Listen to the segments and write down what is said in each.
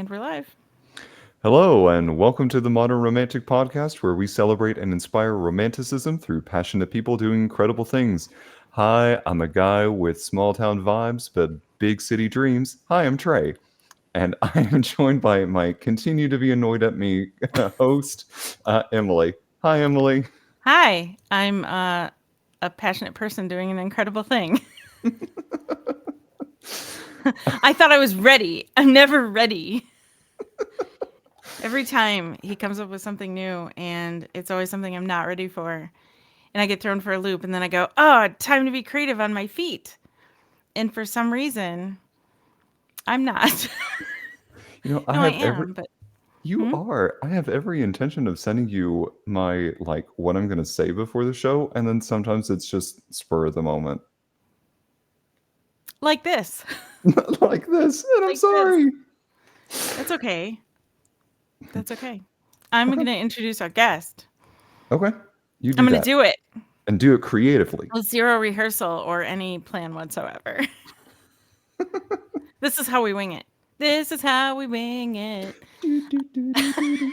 And we're live. Hello, and welcome to the Modern Romantic Podcast, where we celebrate and inspire romanticism through passionate people doing incredible things. Hi, I'm a guy with small town vibes but big city dreams. Hi, I'm Trey, and I am joined by my continue to be annoyed at me host, Emily. Hi, Emily. Hi, I'm a passionate person doing an incredible thing. I thought I was ready. I'm never ready. Every time he comes up with something new, and it's always something I'm not ready for. And I get thrown for a loop, and then I go, oh, time to be creative on my feet. And for some reason, I'm not. You know, I No, I have every am, but You hmm? are. I have every intention of sending you my what I'm gonna say before the show, and then sometimes it's just spur of the moment. Like this. Like this, and I'm Like this. sorry. That's okay. That's okay. I'm Okay. going to introduce our guest. Okay. You I'm do going to that. do it And do it creatively. with zero rehearsal or any plan whatsoever. This is how we wing it. This is how we wing it. Do, do, do, do, do,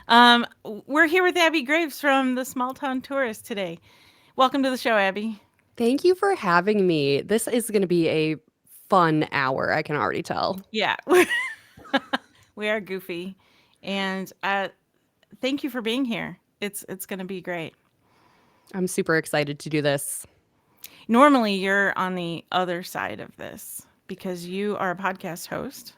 do. We're here with Abbey Graves from the Small Town Tourist today. Welcome to the show, Abbey. Thank you for having me. This is going to be a fun hour, I can already tell. Yeah, we are goofy, and thank you for being here. It's going to be great. I'm super excited to do this. Normally, you're on the other side of this because you are a podcast host.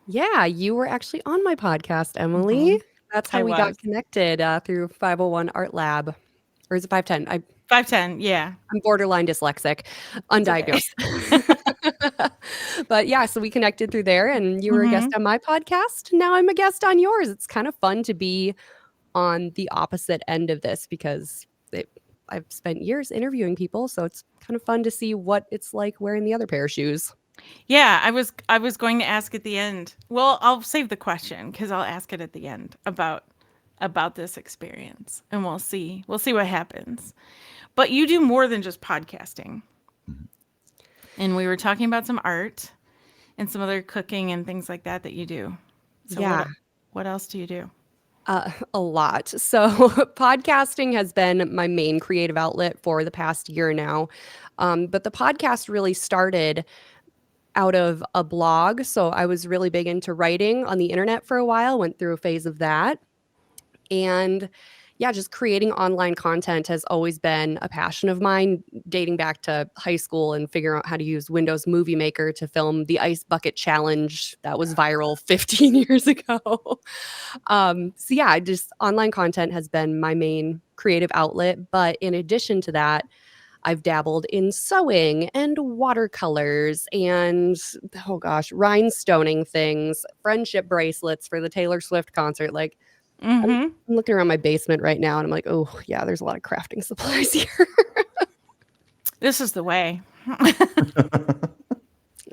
Yeah, you were actually on my podcast, Mm-hmm. Emily. That's how I we was got connected through 501 Art Lab. Or is it 510? 510. Yeah, I'm borderline dyslexic, it's okay. undiagnosed. But yeah, so we connected through there, and you were a guest Hmm. on my podcast. Now I'm a guest on yours. It's kind of fun to be on the opposite end of this because I've spent years interviewing people, so it's kind of fun to see what it's like wearing the other pair of shoes. Yeah, I was going to ask at the end. Well, I'll save the question because I'll ask it at the end about this experience, and we'll see what happens. But you do more than just podcasting, and we were talking about some art and some other cooking and things like that you do. So Yeah, what else do you do? a lot. So podcasting has been my main creative outlet for the past year now. But the podcast really started out of a blog. So I was really big into writing on the internet for a while, went through a phase of that. And yeah, just creating online content has always been a passion of mine, dating back to high school and figuring out how to use Windows Movie Maker to film the Ice Bucket Challenge that was viral 15 years ago. So yeah, just online content has been my main creative outlet. But in addition to that, I've dabbled in sewing and watercolors and, oh gosh, rhinestoning things, friendship bracelets for the Taylor Swift concert. Like, I'm Mm-hmm. I'm looking around my basement right now and I'm like, oh, yeah, there's a lot of crafting supplies here. This is the way.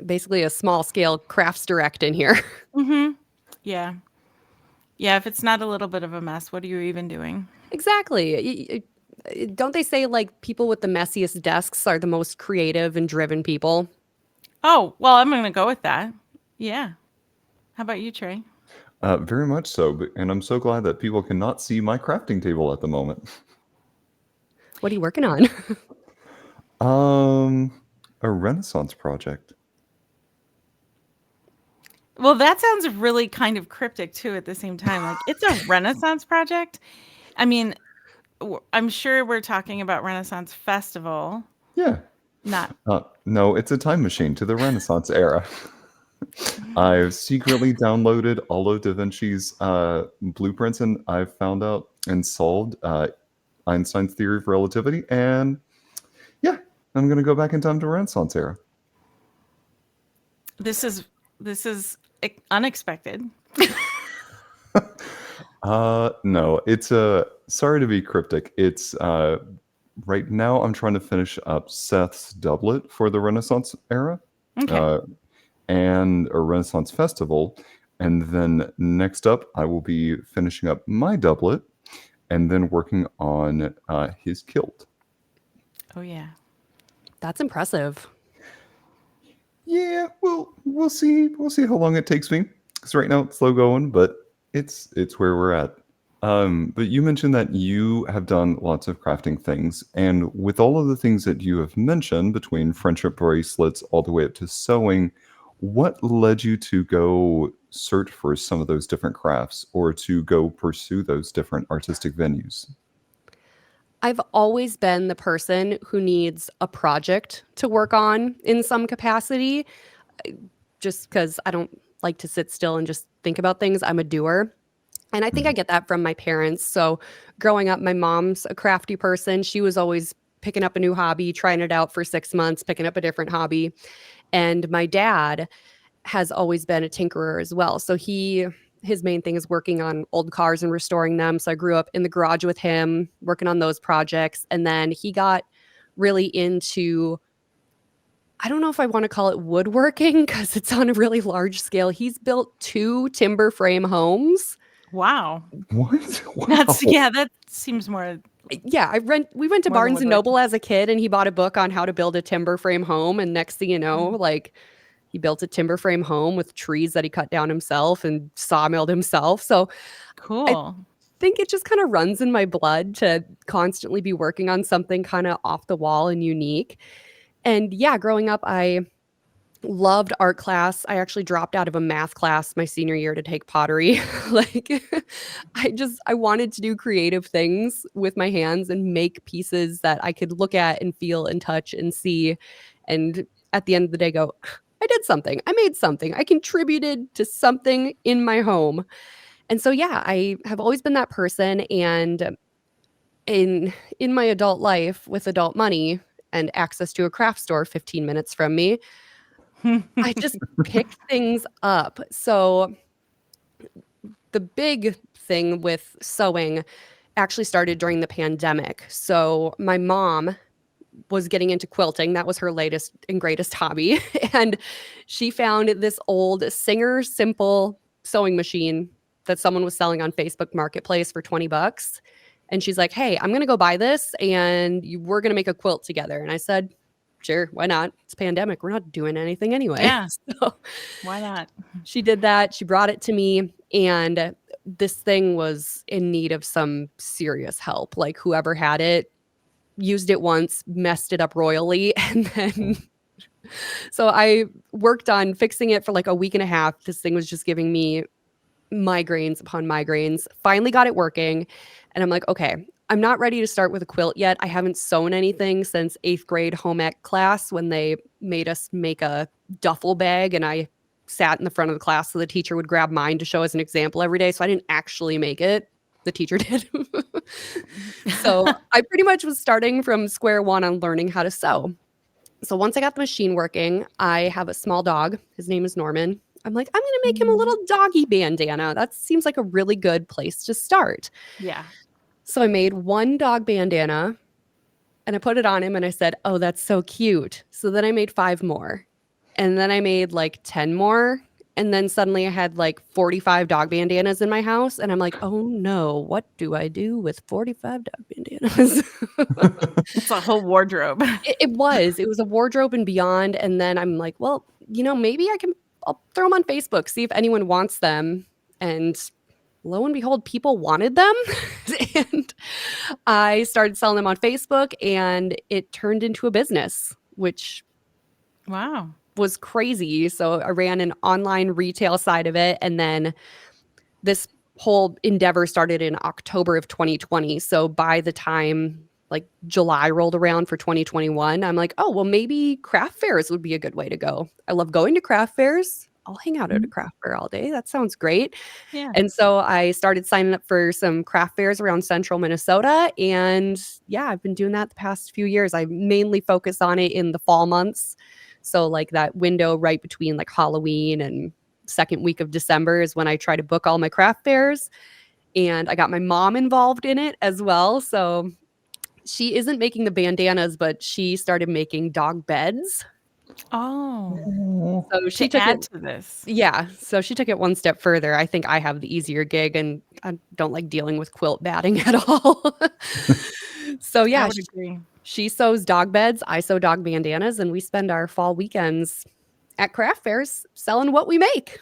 Basically, a small scale crafts direct in here. Mm-hmm. Yeah. Yeah, if it's not a little bit of a mess, what are you even doing? Exactly. Don't they say like people with the messiest desks are the most creative and driven people? Oh, well, I'm going to go with that. Yeah. How about you, Trey? Very much so, and I'm so glad that people cannot see my crafting table at the moment. What are you working on? Um, a Renaissance project. Well, that sounds really kind of cryptic too at the same time. Like, it's a Renaissance project. I mean, I'm sure we're talking about Renaissance Festival, Yeah. not. No, it's a time machine to the Renaissance era. I've secretly downloaded all of Da Vinci's blueprints, and I've found out and solved Einstein's theory of relativity. And yeah, I'm going to go back in time to Renaissance era. This is unexpected. No, it's sorry to be cryptic. It's right now I'm trying to finish up Seth's doublet for the Renaissance era. Okay. Uh, and a Renaissance festival. And then next up, I will be finishing up my doublet and then working on his kilt. Oh yeah. That's impressive. Yeah, we'll see. We'll see how long it takes me. Because right now it's slow going, but it's where we're at. But you mentioned that you have done lots of crafting things, and with all of the things that you have mentioned, between friendship bracelets all the way up to sewing, what led you to go search for some of those different crafts, or to go pursue those different artistic venues? I've always been the person who needs a project to work on in some capacity, just because I don't like to sit still and just think about things. I'm a doer. And I think I Mhm. get that from my parents. So growing up, my mom's a crafty person. She was always picking up a new hobby, trying it out for 6 months, picking up a different hobby. And my dad has always been a tinkerer as well. So his main thing is working on old cars and restoring them. So I grew up in the garage with him, working on those projects. And then he got really into, I don't know if I want to call it woodworking because it's on a really large scale. He's built 2 timber frame homes. Wow. What? That's Wow. yeah, that seems more Yeah, we went to more than Barnes and woodworking. Noble as a kid, and he bought a book on how to build a timber frame home, and next thing you know, like, he built a timber frame home with trees that he cut down himself and sawmilled himself. So I Cool. think it just kind of runs in my blood to constantly be working on something kind of off the wall and unique. And yeah, growing up, I loved art class. I actually dropped out of a math class my senior year to take pottery. Like I wanted to do creative things with my hands and make pieces that I could look at and feel and touch and see, and at the end of the day go, I did something. I made something. I contributed to something in my home. And so yeah, I have always been that person, and in my adult life with adult money and access to a craft store 15 minutes from me, I just pick things up. So the big thing with sewing actually started during the pandemic. So my mom was getting into quilting. That was her latest and greatest hobby. And she found this old Singer Simple sewing machine that someone was selling on Facebook Marketplace for 20 bucks. And she's like, "Hey, I'm going to go buy this and we're going to make a quilt together." And I said, "Sure, why not? It's a pandemic. We're not doing anything anyway." Yeah, So why not? she did that. She brought it to me, and this thing was in need of some serious help. Like, whoever had it used it once, messed it up royally, and then so I worked on fixing it for like a week and a half. This thing was just giving me migraines upon migraines. Finally got it working, and I'm like, okay, I'm not ready to start with a quilt yet. I haven't sewn anything since 8th grade home ec class when they made us make a duffel bag, and I sat in the front of the class so the teacher would grab mine to show as an example every day. So I didn't actually make it. The teacher did. So I pretty much was starting from square one on learning how to sew. So once I got the machine working, I have a small dog. His name is Norman. I'm like, I'm going to make him a little doggy bandana. That seems like a really good place to start. Yeah. So I made one dog bandana and I put it on him and I said, "Oh, that's so cute." So then I made 5 more. And then I made like 10 more. And then suddenly I had like 45 dog bandanas in my house. And I'm like, oh no, what do I do with 45 dog bandanas? It's a whole wardrobe. It was a wardrobe and beyond. And then I'm like, well, maybe I'll throw them on Facebook, see if anyone wants them. And lo and behold, people wanted them. And I started selling them on Facebook, and it turned into a business, which Wow. was crazy. So I ran an online retail side of it. And then this whole endeavor started in October of 2020. So by the time like July rolled around for 2021, I'm like, oh, well, maybe craft fairs would be a good way to go. I love going to craft fairs. I'll hang out at a craft fair all day. That sounds great. Yeah. And so I started signing up for some craft fairs around central Minnesota. And yeah, I've been doing that the past few years. I mainly focus on it in the fall months. So like that window right between like Halloween and second week of December is when I try to book all my craft fairs. And I got my mom involved in it as well. So she isn't making the bandanas, but she started making dog beds. Oh, So she to took add it. to this. Yeah. So she took it one step further. I think I have the easier gig, and I don't like dealing with quilt batting at all. So I yeah, would agree. she sews dog beds, I sew dog bandanas, and we spend our fall weekends at craft fairs selling what we make.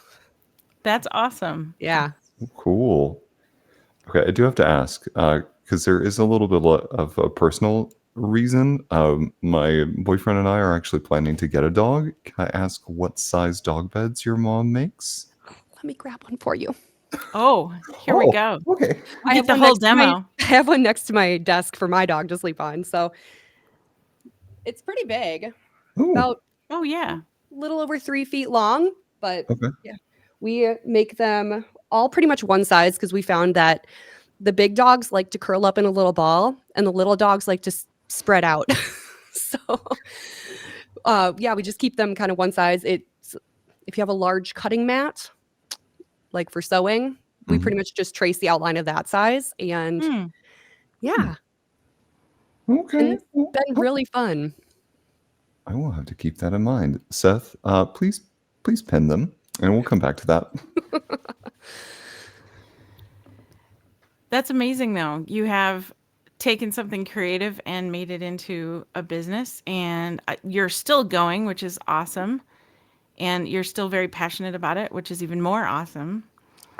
That's awesome. Yeah. Cool. Okay, I do have to ask, because there is a little bit of a personal reason. My boyfriend and I are actually planning to get a dog. Can I ask what size dog beds your mom makes? Let me grab one for you. Oh, here we go. Okay. You get the whole demo. I have one next to my desk for my dog to sleep on. So it's pretty big, Ooh, about Oh, yeah. a little over 3 feet long. But okay. yeah, we make them all pretty much one size because we found that the big dogs like to curl up in a little ball and the little dogs like to spread out. So yeah, we just keep them kind of one size. It's if you have a large cutting mat, like for sewing, we Mhm. pretty much just trace the outline of that size. And Hmm. yeah, Okay. and it's been really fun. I will have to keep that in mind. Seth, please pin them, and we'll come back to that. That's amazing, though. You have taken something creative and made it into a business, and you're still going, which is awesome. And you're still very passionate about it, which is even more awesome.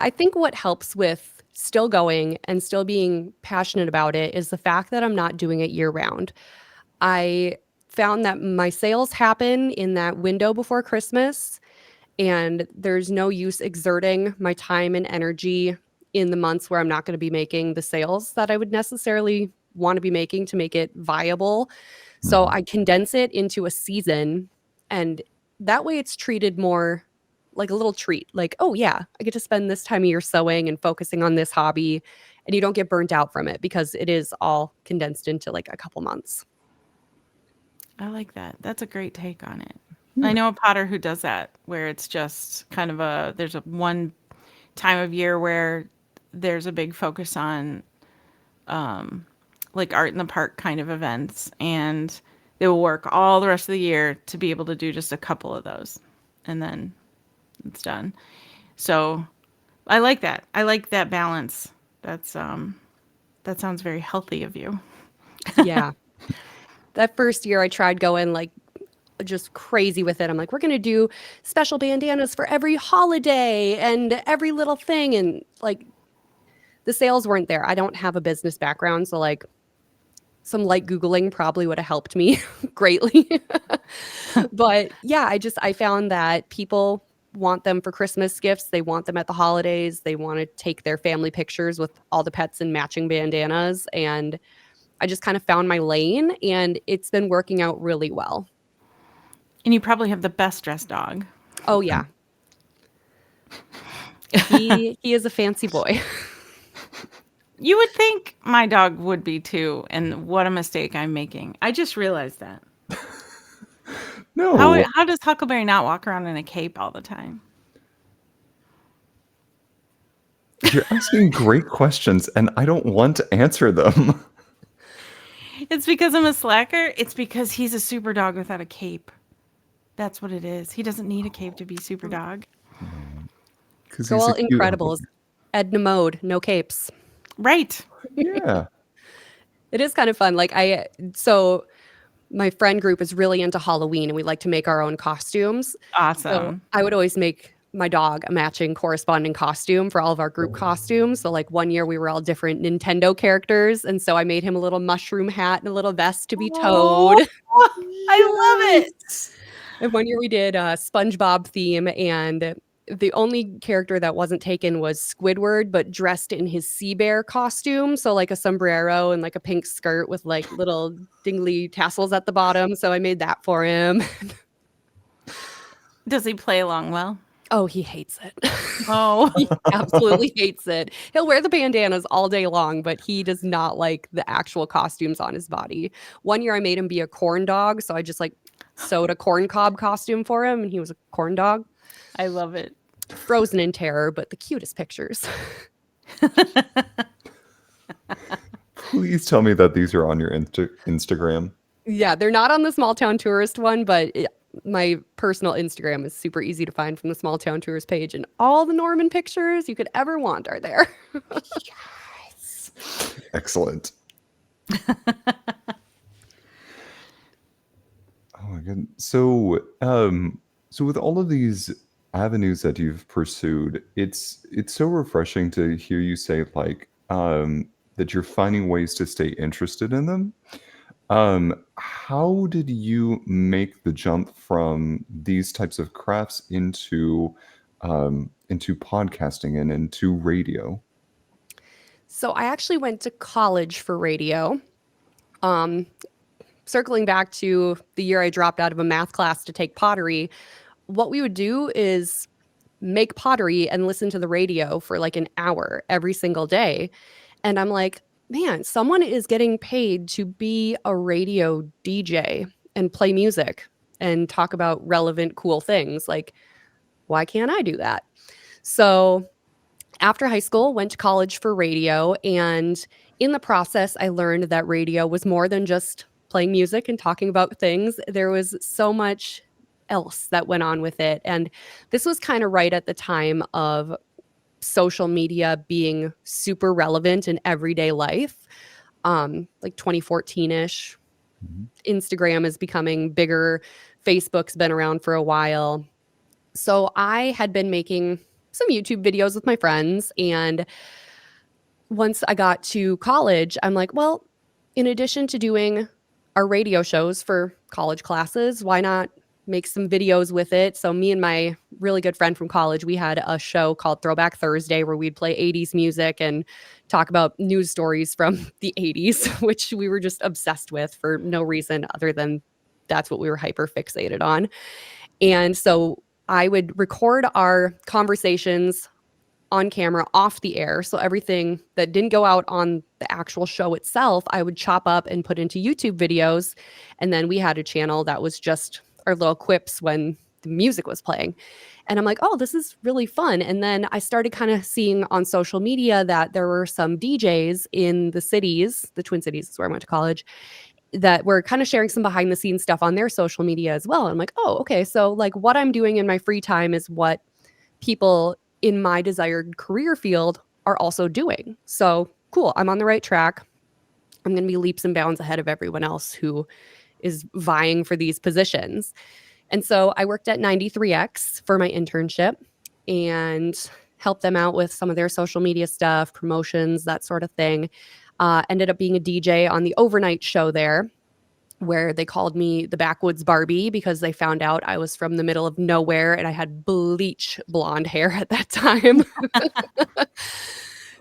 I think what helps with still going and still being passionate about it is the fact that I'm not doing it year round. I found that my sales happen in that window before Christmas, and there's no use exerting my time and energy in the months where I'm not going to be making the sales that I would necessarily want to be making to make it viable. So Mhm. I condense it into a season, and that way it's treated more like a little treat. Like, oh yeah, I get to spend this time of year sewing and focusing on this hobby, and you don't get burnt out from it because it is all condensed into like a couple months. I like that. That's a great take on it. I Yeah. know a potter who does that, where it's just kind of there's a one time of year where there's a big focus on like art in the park kind of events, and they will work all the rest of the year to be able to do just a couple of those, and then it's done. So I like that. I like that balance. That sounds very healthy of you. Yeah. That first year I tried going like just crazy with it. I'm like, we're going to do special bandanas for every holiday and every little thing. And like the sales weren't there. I don't have a business background. So like some light Googling probably would have helped me greatly. But yeah, I found that people want them for Christmas gifts. They want them at the holidays. They want to take their family pictures with all the pets in matching bandanas. And I just kind of found my lane, and it's been working out really well. And you probably have the best dressed dog. Oh yeah. He is a fancy boy. You would think my dog would be too, and what a mistake I'm making. I just realized that. No, How does Huckleberry not walk around in a cape all the time? you're asking great questions, and I don't want to answer them. It's because I'm a slacker. It's because he's a super dog without a cape. That's what it is. He doesn't need a cape to be super dog. Because Go he's all a cute Incredibles. Edna mode, no capes. Right. Yeah. It is kind of fun. So my friend group is really into Halloween, and we like to make our own costumes. So Awesome. I would always make my dog a matching corresponding costume for all of our group costumes. So like one year we were all different Nintendo characters, and so I made him a little mushroom hat and a little vest to be Oh, Toad. I love it. And one year we did a SpongeBob theme, and the only character that wasn't taken was Squidward, but dressed in his sea bear costume. So like a sombrero and like a pink skirt with like little dingly tassels at the bottom. So I made that for him. Does he play along well? Oh, he hates it. Oh, He absolutely hates it. He'll wear the bandanas all day long, but he does not like the actual costumes on his body. One year I made him be a corn dog. So I just like sewed a corn cob costume for him, and he was a corn dog. I love it. Frozen in terror, but the cutest pictures. Please tell me that these are on your Instagram. Yeah, they're not on the small town tourist one, but my personal Instagram is super easy to find from the small town tourist page, and all the Norman pictures you could ever want are there. Excellent. Oh my goodness. So, So with all of these avenues that you've pursued, it's so refreshing to hear you say like that you're finding ways to stay interested in them. How did you make the jump from these types of crafts into podcasting and into radio? So I actually went to college for radio. Um, Circling back to the year I dropped out of a math class to take pottery, what we would do is make pottery and listen to the radio for like an hour every single day. And I'm like, man, someone is getting paid to be a radio DJ and play music and talk about relevant, cool things. Like, why can't I do that? So after high school, went to college for radio. And in the process, I learned that radio was more than just playing music and talking about things. There was so much else that went on with it. And this was kind of right at the time of social media being super relevant in everyday life, like 2014-ish. Mhm. Instagram is becoming bigger. Facebook's been around for a while. So I had been making some YouTube videos with my friends. And once I got to college, I'm like, well, in addition to doing our radio shows for college classes, why not make some videos with it? So me and my really good friend from college, we had a show called Throwback Thursday where we'd play 80s music and talk about news stories from the 80s, which we were just obsessed with for no reason other than that's what we were hyper fixated on. And so I would record our conversations on camera off the air. So everything that didn't go out on the actual show itself, I would chop up and put into YouTube videos. And then we had a channel that was just our little quips when the music was playing. And I'm like, oh, this is really fun. And then I started kind of seeing on social media that there were some DJs in the cities, the Twin Cities is where I went to college, that were kind of sharing some behind the scenes stuff on their social media as well. And I'm like, oh, okay. So like what I'm doing in my free time is what people in my desired career field are also doing. So cool. I'm on the right track. I'm going to be leaps and bounds ahead of everyone else who is vying for these positions. And so I worked at 93X for my internship and helped them out with some of their social media stuff, promotions, that sort of thing. Ended up being a DJ on the overnight show there, where they called me the backwoods Barbie because they found out I was from the middle of nowhere and I had bleach blonde hair at that time.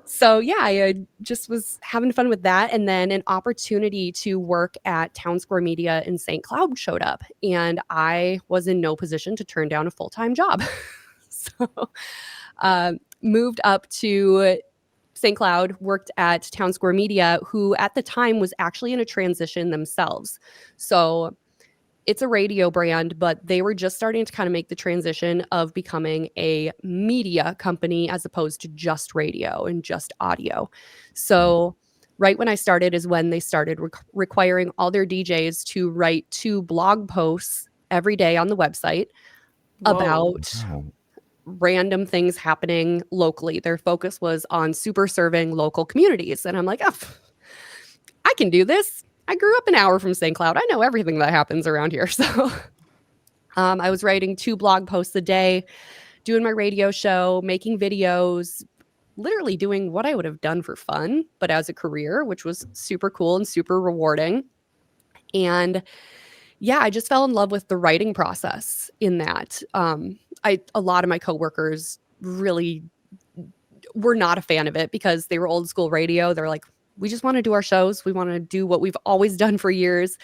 So yeah, I just was having fun with that. And then an opportunity to work at Town Square Media in St. Cloud showed up, and I was in no position to turn down a full-time job. So moved up to St. Cloud, worked at Town Square Media, who at the time was actually in a transition themselves. So it's a radio brand, but they were just starting to kind of make the transition of becoming a media company as opposed to just radio and just audio. So right when I started is when they started requiring all their DJs to write 2 blog posts every day on the website Whoa. about Wow. random things happening locally. Their focus was on super serving local communities. And I'm like, oh, I can do this. I grew up an hour from St. Cloud. I know everything that happens around here. So I was writing 2 blog posts a day, doing my radio show, making videos, literally doing what I would have done for fun, but as a career, which was super cool and super rewarding. And yeah, I just fell in love with the writing process in that. A lot of my coworkers really were not a fan of it because they were old school radio. They're like, we just want to do our shows. We want to do what we've always done for years.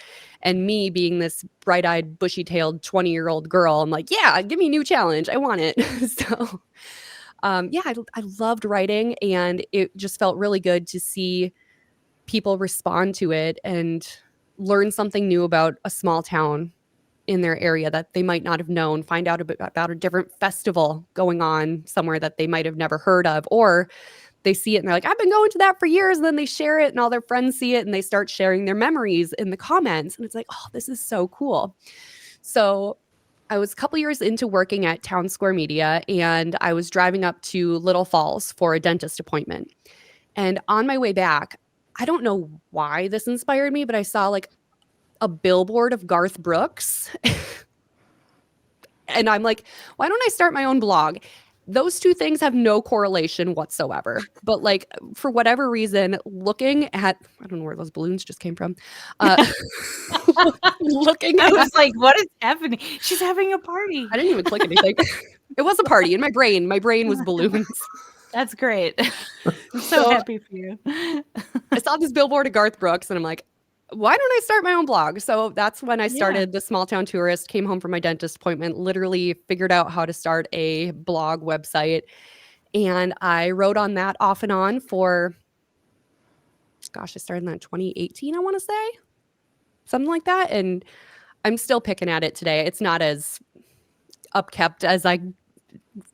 And me being this bright-eyed, bushy-tailed 20-year-old girl, I'm like, yeah, give me a new challenge. I want it. So yeah, I loved writing, and it just felt really good to see people respond to it and learn something new about a small town in their area that they might not have known, find out about a different festival going on somewhere that they might have never heard of, or they see it and they're like, I've been going to that for years. And then they share it and all their friends see it and they start sharing their memories in the comments. And it's like, oh, this is so cool. So I was a couple years into working at Town Square Media, and I was driving up to Little Falls for a dentist appointment. And on my way back, I don't know why this inspired me, but I saw like a billboard of Garth Brooks. And I'm like, why don't I start my own blog? Those two things have no correlation whatsoever. But like for whatever reason, looking at, I don't know where those balloons just came from. Looking I at, was like, what is happening? She's having a party. I didn't even click anything. It was a party in my brain. My brain was balloons. That's great. I'm so happy for you. I saw this billboard of Garth Brooks and I'm like, why don't I start my own blog? So that's when I started the Small Town Tourist, came home from my dentist appointment, literally figured out how to start a blog website. And I wrote on that off and on for, gosh, I started in that 2018, I want to say. Something like that. And I'm still picking at it today. It's not as upkept as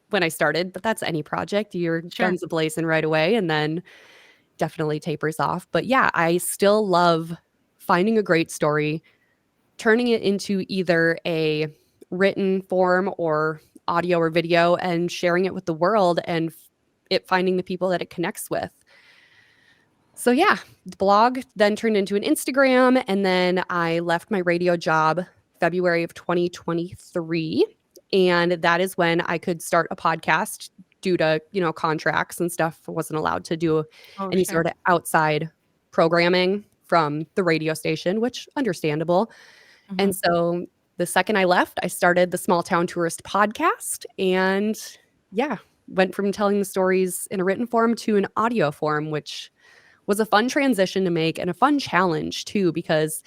when I started, but that's any project. You're guns a-blazing right away and then definitely tapers off. But yeah, I still love finding a great story, turning it into either a written form or audio or video and sharing it with the world and it finding the people that it connects with. So yeah, the blog then turned into an Instagram, and then I left my radio job February of 2023. And that is when I could start a podcast due to, contracts and stuff. I wasn't allowed to do any sort of outside programming from the radio station, which understandable. Mm-hmm. And so the second I left, I started the Small Town Tourist podcast and went from telling the stories in a written form to an audio form, which was a fun transition to make and a fun challenge too, because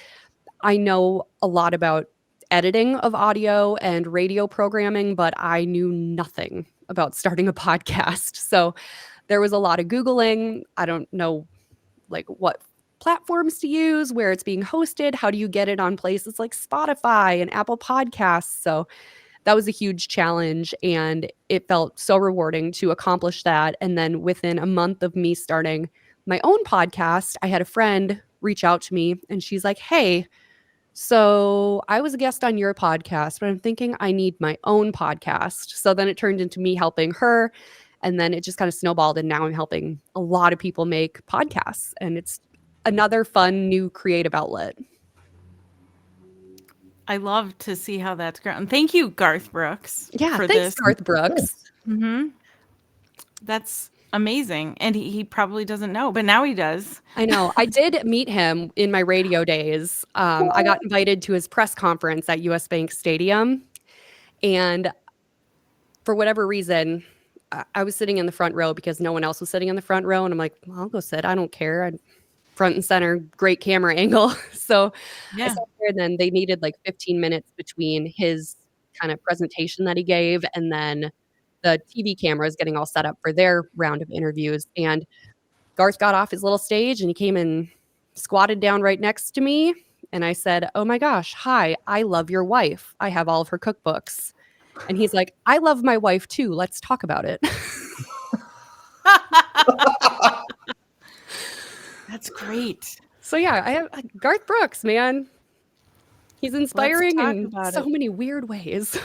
I know a lot about editing of audio and radio programming, but I knew nothing about starting a podcast. So there was a lot of Googling. I don't know what platforms to use, where it's being hosted, how do you get it on places like Spotify and Apple Podcasts. So that was a huge challenge and it felt so rewarding to accomplish that. And then within a month of me starting my own podcast, I had a friend reach out to me and she's like, hey, so I was a guest on your podcast, but I'm thinking I need my own podcast. So then it turned into me helping her. And then it just kind of snowballed. And now I'm helping a lot of people make podcasts. And it's another fun, new creative outlet. I love to see how that's grown. Thank you, Garth Brooks. Yeah, thanks, Garth Brooks. Mm-hmm. That's amazing. And he probably doesn't know, but now he does. I know. I did meet him in my radio days. I got invited to his press conference at US Bank Stadium. And for whatever reason, I was sitting in the front row because no one else was sitting in the front row. And I'm like, well, I'll go sit. I don't care. Front and center, great camera angle. So I sat there and then they needed 15 minutes between his kind of presentation that he gave and then the TV cameras getting all set up for their round of interviews. And Garth got off his little stage and he came and squatted down right next to me. And I said, oh my gosh, hi, I love your wife. I have all of her cookbooks. And he's like, I love my wife too. Let's talk about it. That's great. So yeah, I have Garth Brooks, man. He's inspiring in so many weird ways.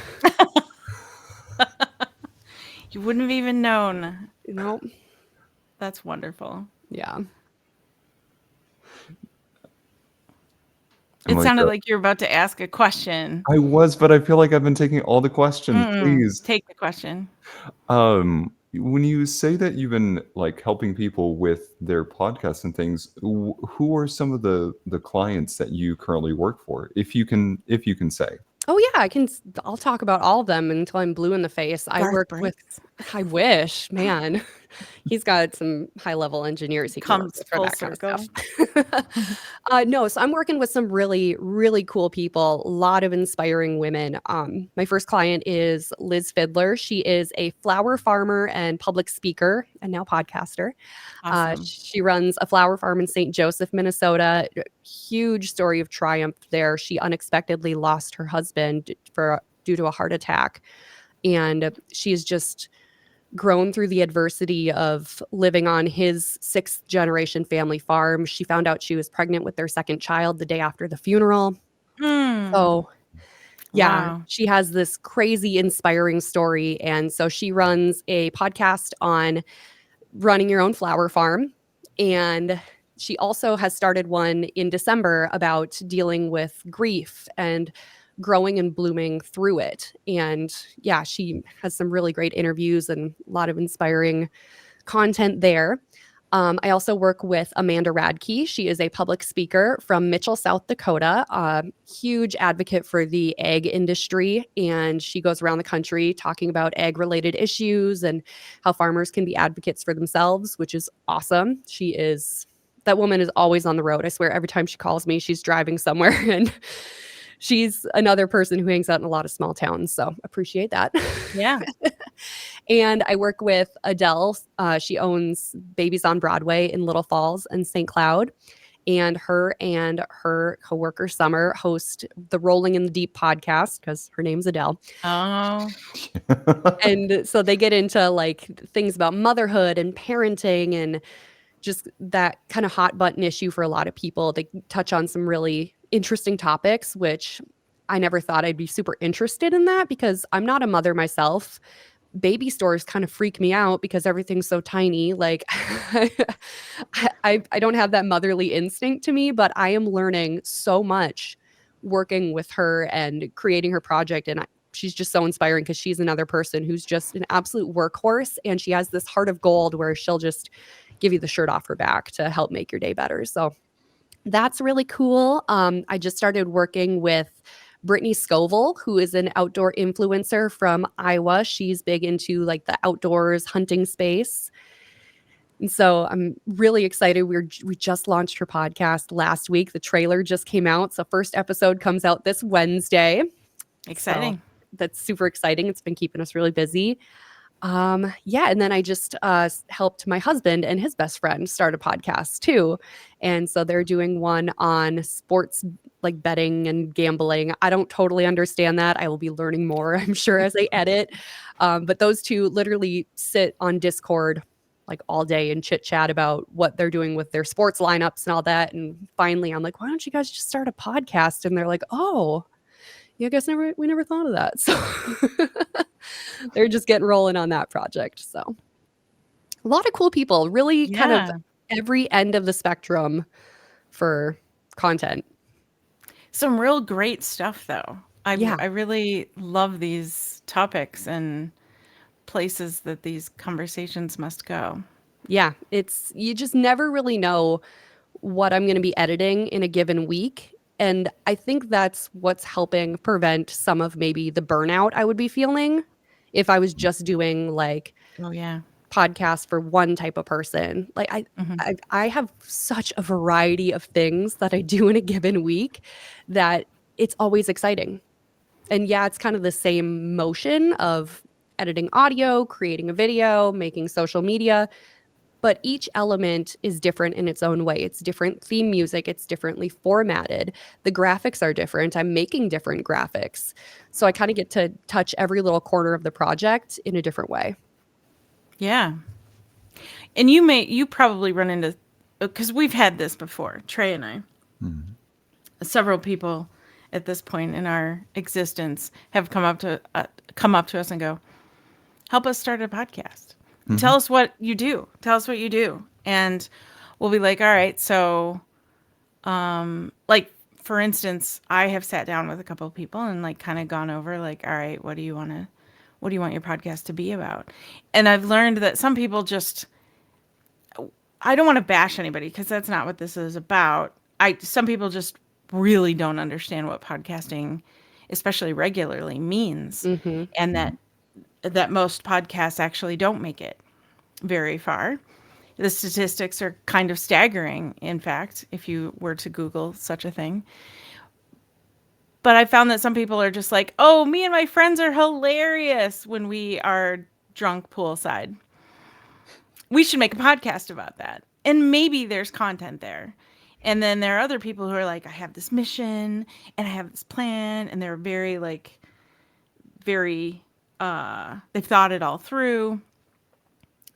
You wouldn't have even known. No. That's wonderful. Yeah. It sounded like you were about to ask a question. I was, but I feel like I've been taking all the questions. Please take the question. When you say that you've been helping people with their podcasts and things, who are some of the clients that you currently work for? If you can say. Oh yeah, I'll talk about all of them until I'm blue in the face. I worked with, I wish, man. He's got some high-level engineers he comes for that kind of stuff. No, so I'm working with some really, really cool people, a lot of inspiring women. My first client is Liz Fiddler. She is a flower farmer and public speaker and now podcaster. Awesome. She runs a flower farm in St. Joseph, Minnesota. Huge story of triumph there. She unexpectedly lost her husband due to a heart attack. And she's just grown through the adversity of living on his 6th generation family farm. She found out she was pregnant with their second child the day after the funeral. So yeah, she has this crazy inspiring story. And so she runs a podcast on running your own flower farm. And she also has started one in December about dealing with grief and growing and blooming through it. And yeah, she has some really great interviews and a lot of inspiring content there. I also work with Amanda Radke. She is a public speaker from Mitchell, South Dakota, huge advocate for the egg industry. And she goes around the country talking about egg related issues and how farmers can be advocates for themselves, which is awesome. That woman is always on the road. I swear every time she calls me, she's driving somewhere. And she's another person who hangs out in a lot of small towns. So appreciate that. Yeah. And I work with Adele. She owns Babies on Broadway in Little Falls and St. Cloud. And her coworker Summer host the Rolling in the Deep podcast because her name's Adele. Oh, And so they get into like things about motherhood and parenting and just that kind of hot button issue for a lot of people. They touch on some really interesting topics, which I never thought I'd be super interested in that because I'm not a mother myself. Baby stores kind of freak me out because everything's so tiny. Like I don't have that motherly instinct to me, but I am learning so much working with her and creating her project. And she's just so inspiring because she's another person who's just an absolute workhorse. And she has this heart of gold where she'll just give you the shirt off her back to help make your day better. So that's really cool. I just started working with Brittany Scoville, who is an outdoor influencer from Iowa. She's big into like the outdoors hunting space. And so I'm really excited. We just launched her podcast last week. The trailer just came out. So first episode comes out this Wednesday. exciting. So that's super exciting. It's been keeping us really busy. Yeah, and then I just helped my husband and his best friend start a podcast too. And so they're doing one on sports like betting and gambling. I don't totally understand that. I will be learning more, I'm sure, as I edit. But those two literally sit on Discord like all day and chit chat about what they're doing with their sports lineups and all that. And finally, I'm like, why don't you guys just start a podcast? And they're like, oh, yeah, I guess we never thought of that. So they're just getting rolling on that project. So a lot of cool people, really kind Yeah. of every end of the spectrum for content. Some real great stuff, though. Yeah. I really love these topics and places that these conversations must go. Yeah. You just never really know what I'm going to be editing in a given week. And I think that's what's helping prevent some of maybe the burnout I would be feeling if I was just doing like Oh, yeah. podcasts for one type of person. Like I have such a variety of things that I do in a given week that it's always exciting. And yeah, it's kind of the same motion of editing audio, creating a video, making social media, but each element is different in its own way. It's different theme music. It's differently formatted. The graphics are different. I'm making different graphics. So I kind of get to touch every little corner of the project in a different way. Yeah. And you probably run into, because we've had this before, Trey and I. Several people at this point in our existence have come up to us and go, help us start a podcast. Tell us what you do. Tell us what you do. And we'll be like, all right, so like for instance, I have sat down with a couple of people and like kind of gone over like, all right, what do you want your podcast to be about? And I've learned that some people just, I don't want to bash anybody because that's not what this is about. Some people just really don't understand what podcasting, especially regularly, means, and that most podcasts actually don't make it very far. The statistics are kind of staggering, in fact, if you were to Google such a thing. But I found that some people are just like, oh, me and my friends are hilarious when we are drunk poolside. We should make a podcast about that. And maybe there's content there. And then there are other people who are like, I have this mission and I have this plan. And they're very they've thought it all through.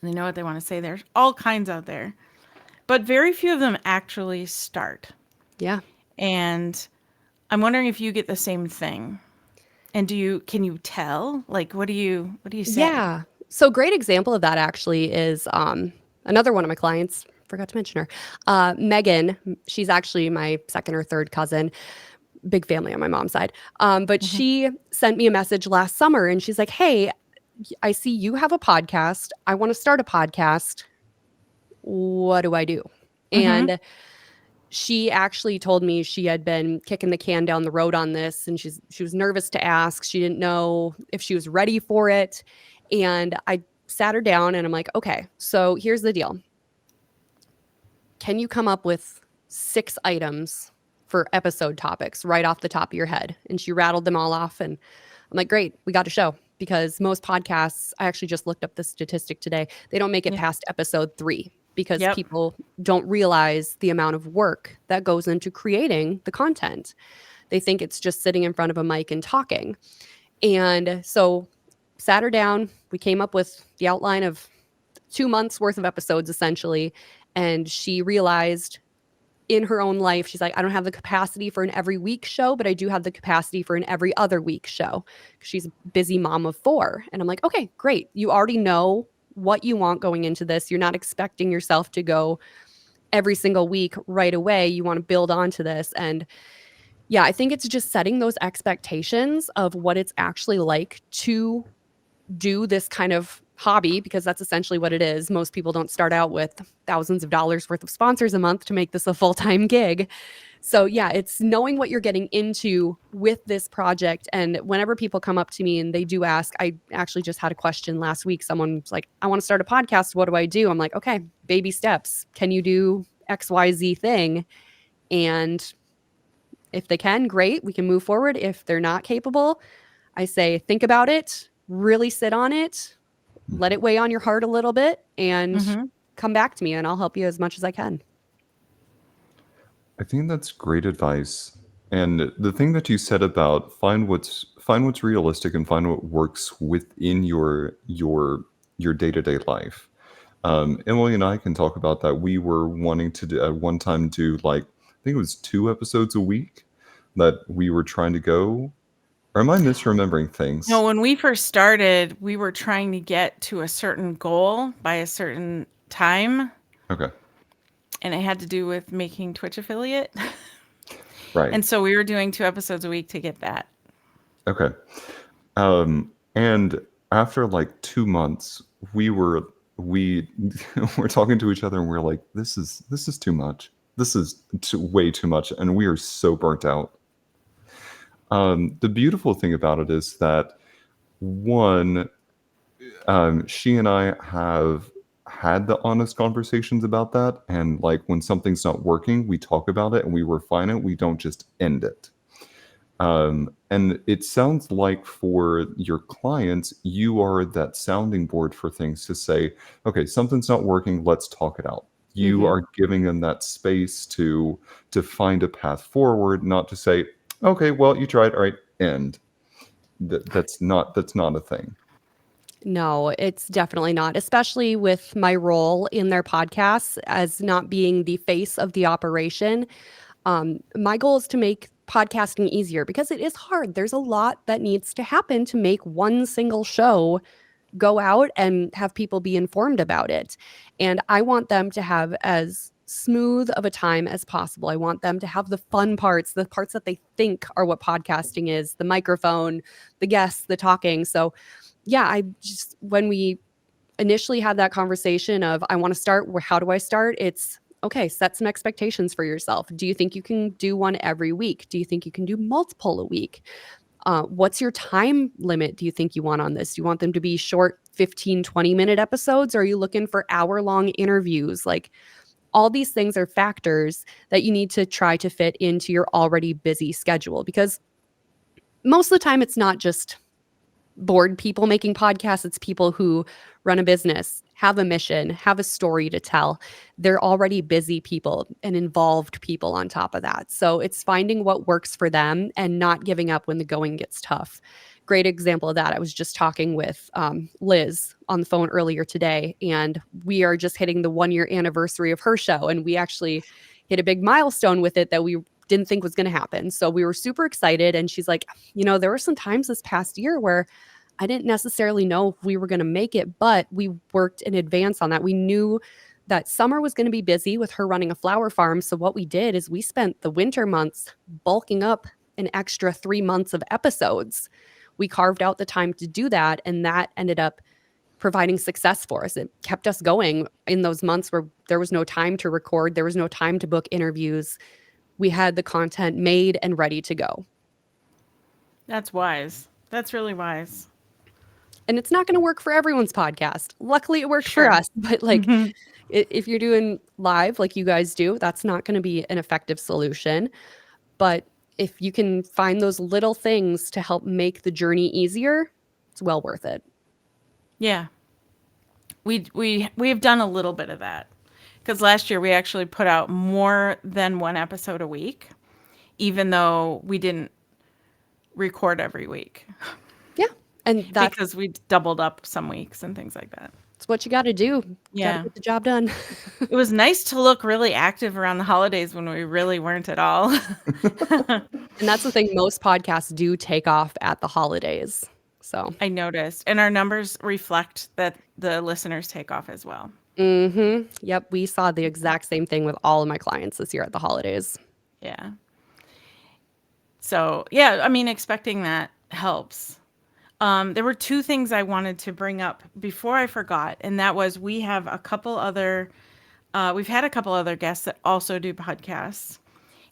They know what they want to say. There's all kinds out there. But very few of them actually start. Yeah. And I'm wondering if you get the same thing. And can you tell? Like, what do you say? Yeah. So great example of that actually is another one of my clients, forgot to mention her, Megan. She's actually my second or third cousin. big family on my mom's side. But Mhm. she sent me a message last summer and she's like, hey, I see you have a podcast. I want to start a podcast. What do I do? Mhm. And she actually told me she had been kicking the can down the road on this and she was nervous to ask. She didn't know if she was ready for it. And I sat her down and I'm like, okay, so here's the deal. Can you come up with 6 items for episode topics right off the top of your head? And she rattled them all off. And I'm like, great, we got a show. Because most podcasts, I actually just looked up the statistic today, they don't make it Yeah. past episode 3 because Yep. people don't realize the amount of work that goes into creating the content. They think it's just sitting in front of a mic and talking. And so sat her down, we came up with the outline of 2 months worth of episodes essentially. And she realized in her own life, she's like, I don't have the capacity for an every week show, but I do have the capacity for an every other week show. She's a busy mom of 4. And I'm like, okay, great. You already know what you want going into this. You're not expecting yourself to go every single week right away. You want to build onto this. And yeah, I think it's just setting those expectations of what it's actually like to do this kind of hobby, because that's essentially what it is. Most people don't start out with thousands of dollars worth of sponsors a month to make this a full-time gig. So yeah, it's knowing what you're getting into with this project. And whenever people come up to me and they do ask, I actually just had a question last week. Someone's like, I want to start a podcast. What do I do? I'm like, okay, baby steps. Can you do XYZ thing? And if they can, great, we can move forward. If they're not capable, I say, think about it, really sit on it, let it weigh on your heart a little bit, and Mhm. come back to me and I'll help you as much as I can. I think that's great advice. And the thing that you said about find what's realistic and find what works within your day-to-day life. Emily and I can talk about that. We were wanting to do, at one time do like I think it was 2 episodes a week that we were trying to go. Or am I misremembering No, things? when we first started, we were trying to get to a certain goal by a certain time, Okay, and it had to do with making Twitch affiliate. right. And so we were doing 2 episodes a week to get that. Okay. And after like 2 months, we were talking to each other and we are like, this is too much. This is way too much, and we are so burnt out. The beautiful thing about it is that one, she and I have had the honest conversations about that, and like when something's not working, we talk about it and we refine it. We don't just end it. And it sounds like for your clients, you are that sounding board for things to say, okay, something's not working, let's talk it out. You Mm-hmm. are giving them that space to find a path forward, not to say, okay, well, you tried, all right, end. That's not a thing. No, it's definitely not, especially with my role in their podcasts as not being the face of the operation. My goal is to make podcasting easier because it is hard. There's a lot that needs to happen to make one single show go out and have people be informed about it. And I want them to have as smooth of a time as possible. I want them to have the fun parts, the parts that they think are what podcasting is, the microphone, the guests, the talking. So, yeah, I just, when we initially had that conversation of, I want to start, how do I start? It's, okay, set some expectations for yourself. Do you think you can do one every week? Do you think you can do multiple a week? What's your time limit do you think you want on this? Do you want them to be short 15, 20-minute episodes? Or are you looking for hour-long interviews? Like, all these things are factors that you need to try to fit into your already busy schedule, because most of the time it's not just bored people making podcasts. It's people who run a business, have a mission, have a story to tell. They're already busy people and involved people on top of that. So it's finding what works for them and not giving up when the going gets tough. Great example of that. I was just talking with Liz on the phone earlier today, and we are just hitting the 1-year anniversary of her show. And we actually hit a big milestone with it that we didn't think was going to happen. So we were super excited. And she's like, there were some times this past year where I didn't necessarily know if we were going to make it, but we worked in advance on that. We knew that summer was going to be busy with her running a flower farm. So what we did is we spent the winter months bulking up an extra 3 months of episodes. We carved out the time to do that, and that ended up providing success for us. It kept us going in those months where there was no time to record, there was no time to book interviews. We had the content made and ready to go. That's wise. That's really wise. And it's not going to work for everyone's podcast. Luckily, it works for Sure. us. But like, if you're doing live like you guys do, that's not going to be an effective solution. But if you can find those little things to help make the journey easier, it's well worth it. Yeah. We have done a little bit of that. Because last year we actually put out more than one episode a week, even though we didn't record every week. Yeah. And that's because we doubled up some weeks and things like that. what you got to do. Yeah. Got to get the job done. It was nice to look really active around the holidays when we really weren't at all. And that's the thing. Most podcasts do take off at the holidays. So I noticed. And our numbers reflect that the listeners take off as well. Yep. We saw the exact same thing with all of my clients this year at the holidays. Yeah. So, yeah, I mean, expecting that helps. There were two things I wanted to bring up before I forgot, and that was we've had a couple other guests that also do podcasts,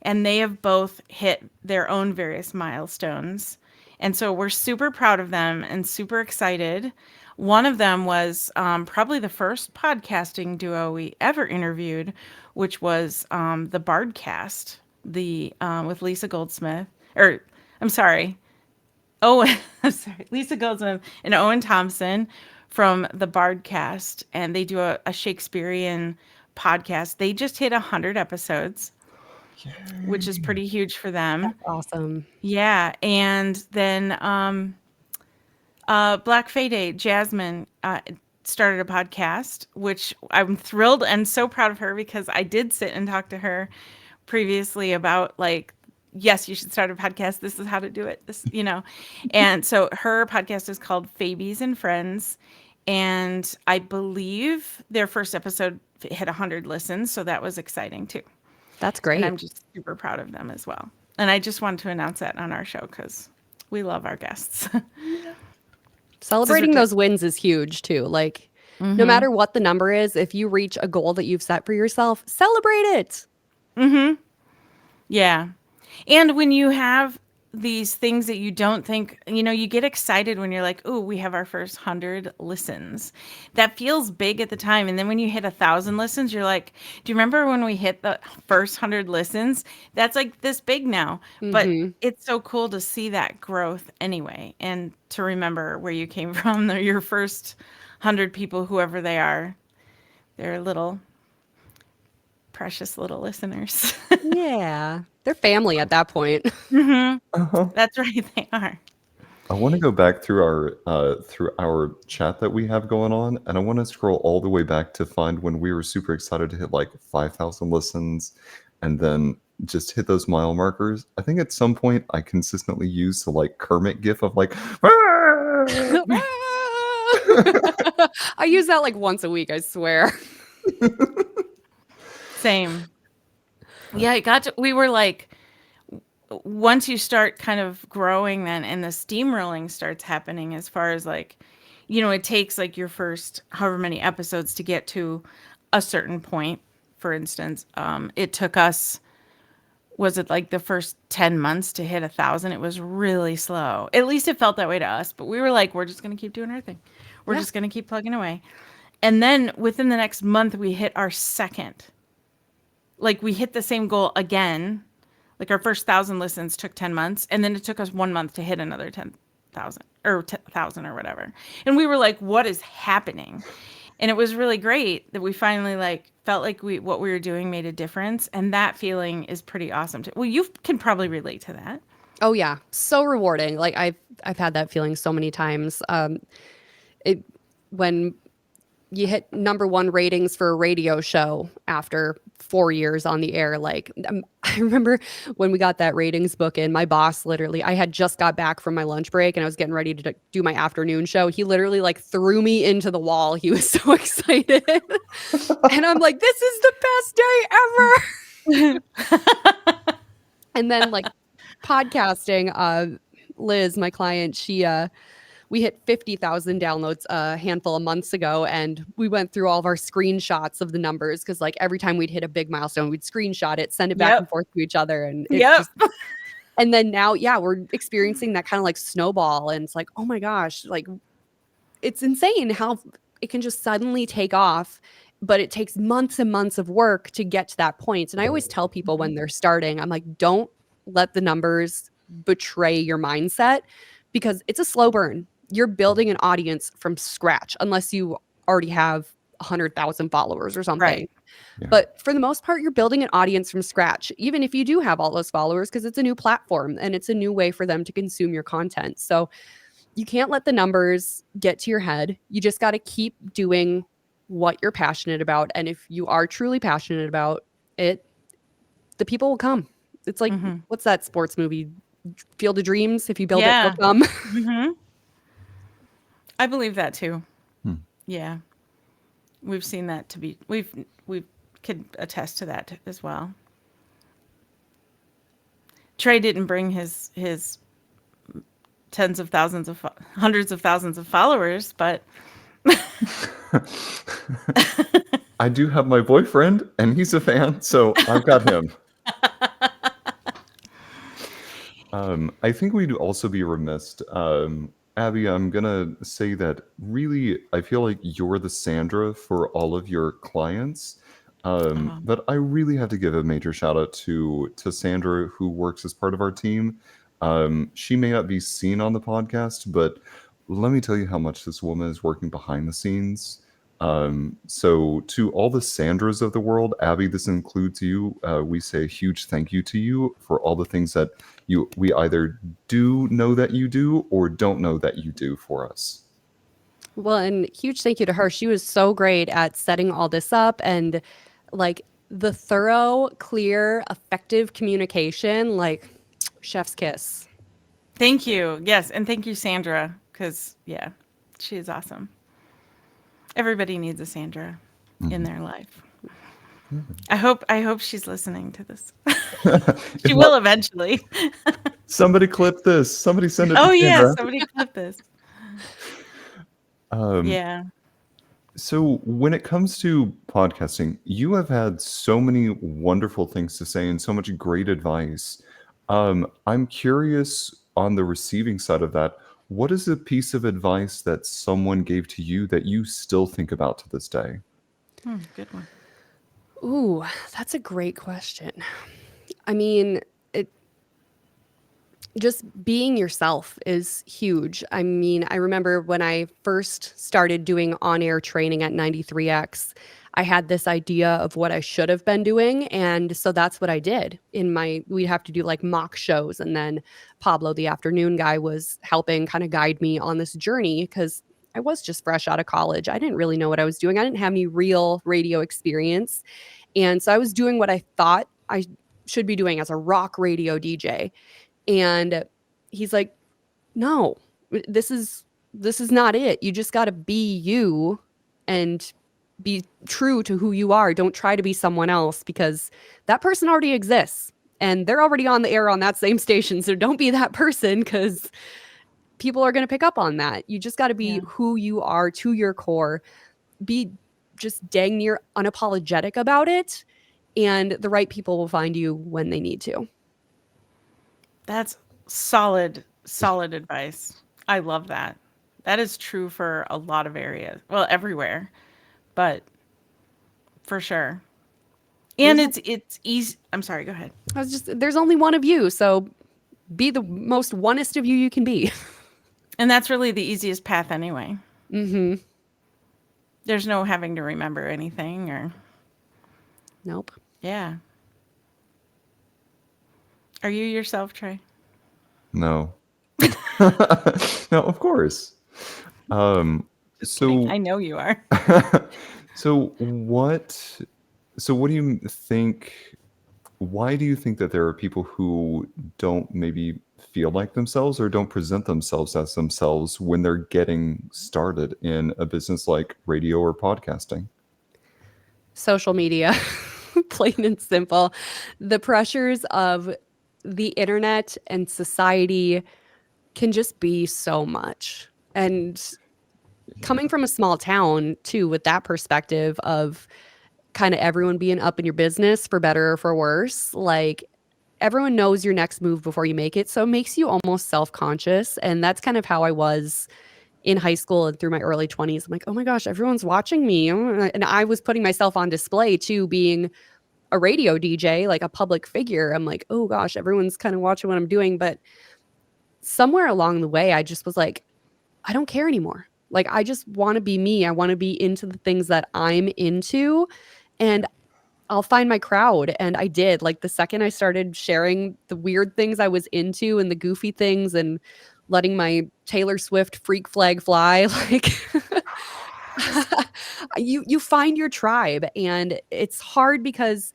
and they have both hit their own various milestones. And so we're super proud of them and super excited. One of them was probably the first podcasting duo we ever interviewed, which was the Bardcast, with Lisa Goldsmith, Lisa Goldsmith and Owen Thompson from the Bardcast, and they do a Shakespearean podcast. They just hit 100 episodes, which is pretty huge for them. That's awesome. Yeah, and then Black Fade Jasmine started a podcast, which I'm thrilled and so proud of her because I did sit and talk to her previously about like, yes, you should start a podcast. This is how to do it. And so her podcast is called Fabies and Friends. And I believe their first episode hit 100 listens. So that was exciting too. That's great. And I'm just super proud of them as well. And I just wanted to announce that on our show because we love our guests. Celebrating those wins is huge too. Like no matter what the number is, if you reach a goal that you've set for yourself, celebrate it. Yeah. And when you have these things that you don't think, you get excited when you're like, oh, we have our first 100 listens. That feels big at the time. And then when you hit 1,000 listens, you're like, do you remember when we hit the first 100 listens? That's like this big now. But it's so cool to see that growth anyway. And to remember where you came from, your first 100 people, whoever they are, they're little precious little listeners. Yeah. They're family at that point. That's right, they are. I want to go back through our chat that we have going on, and I want to scroll all the way back to find when we were super excited to hit like 5,000 listens, and then just hit those mile markers. I think at some point I consistently used the like Kermit gif of like. I use that like once a week, I swear. Same. Yeah, we were like, once you start kind of growing then and the steamrolling starts happening as far as like, it takes like your first however many episodes to get to a certain point. For instance, it took us, was it like the first 10 months to hit 1,000? It was really slow. At least it felt that way to us, but we were like, we're just going to keep doing our thing. We're just going to keep plugging away. And then within the next month, we hit our second. Like we hit the same goal again. Like our first 1,000 listens took 10 months. And then it took us 1 month to hit another 10,000 or 1,000 or whatever. And we were like, what is happening? And it was really great that we finally like felt like what we were doing made a difference. And that feeling is pretty awesome too. Well, you can probably relate to that. Oh yeah. So rewarding. Like I've had that feeling so many times. When you hit #1 ratings for a radio show after 4 years on the air. Like I remember when we got that ratings book in, my boss literally, I had just got back from my lunch break and I was getting ready to do my afternoon show. He literally like threw me into the wall. He was so excited. And I'm like, this is the best day ever. And then like podcasting, Liz, my client, we hit 50,000 downloads a handful of months ago, and we went through all of our screenshots of the numbers because, like, every time we'd hit a big milestone, we'd screenshot it, send it back and forth to each other, and it Yep. just. And then now, yeah, we're experiencing that kind of like snowball, and it's like, oh my gosh, like it's insane how it can just suddenly take off, but it takes months and months of work to get to that point. And I always tell people when they're starting, I'm like, don't let the numbers betray your mindset because it's a slow burn. You're building an audience from scratch unless you already have 100,000 followers or something. Right. Yeah. But for the most part, you're building an audience from scratch, even if you do have all those followers, because it's a new platform and it's a new way for them to consume your content. So you can't let the numbers get to your head. You just got to keep doing what you're passionate about. And if you are truly passionate about it, the people will come. It's like, what's that sports movie? Field of Dreams. If you build it, they'll come. I believe that too. Yeah. We've seen that to be, we could attest to that as well. Trey didn't bring his tens of thousands of hundreds of thousands of followers, but I do have my boyfriend, and he's a fan, so I've got him. I think we'd also be remiss. Abby, I'm gonna say that really, I feel like you're the Sandra for all of your clients. But I really have to give a major shout out to Sandra, who works as part of our team. She may not be seen on the podcast, but let me tell you how much this woman is working behind the scenes. So to all the Sandras of the world, Abby, this includes you. We say a huge thank you to you for all the things that we either do know that you do or don't know that you do for us. Well, and huge thank you to her. She was so great at setting all this up and like the thorough, clear, effective communication, like chef's kiss. thank you. Yes. And thank you, Sandra, because, yeah, she is awesome. Everybody needs a Sandra in their life. I hope she's listening to this. She will eventually. Somebody clip this. Somebody send it to Oh, yeah. Sandra. Somebody clip this. Yeah. So when it comes to podcasting, you have had so many wonderful things to say and so much great advice. I'm curious on the receiving side of that, what is a piece of advice that someone gave to you that you still think about to this day? Good one. Ooh, that's a great question. I mean, just being yourself is huge. I mean, I remember when I first started doing on-air training at 93X, I had this idea of what I should have been doing. And so that's what I did. We'd have to do like mock shows. And then Pablo, the afternoon guy, was helping kind of guide me on this journey because I was just fresh out of college. I didn't really know what I was doing. I didn't have any real radio experience. And so I was doing what I thought I should be doing as a rock radio DJ. And he's like, no, this is not it. You just got to be you and be true to who you are. Don't try to be someone else because that person already exists and they're already on the air on that same station. So don't be that person because people are going to pick up on that. You just got to be who you are to your core. Be just dang near unapologetic about it. And the right people will find you when they need to. That's solid advice. I love that. That is true for a lot of areas. Well, everywhere, but for sure. And it's easy. I'm sorry, go ahead. There's only one of you, so be the most onest of you can be. And that's really the easiest path anyway. Mm-hmm. There's no having to remember anything or. Nope. Yeah. Are you yourself, Trey? No. No, of course. So I know you are. So what do you think, why do you think that there are people who don't maybe feel like themselves or don't present themselves as themselves when they're getting started in a business like radio or podcasting? Social media, plain and simple. The pressures of the internet and society can just be so much. And coming from a small town too, with that perspective of kind of everyone being up in your business for better or for worse, like everyone knows your next move before you make it. So it makes you almost self-conscious. And that's kind of how I was in high school and through my early 20s. I'm like, oh my gosh, everyone's watching me. And I was putting myself on display too, being a radio DJ, like a public figure. I'm like, oh gosh, everyone's kind of watching what I'm doing. But somewhere along the way, I just was like, I don't care anymore. Like, I just want to be me. I want to be into the things that I'm into, and I'll find my crowd. And I did. Like, the second I started sharing the weird things I was into and the goofy things and letting my Taylor Swift freak flag fly, like you find your tribe. And it's hard because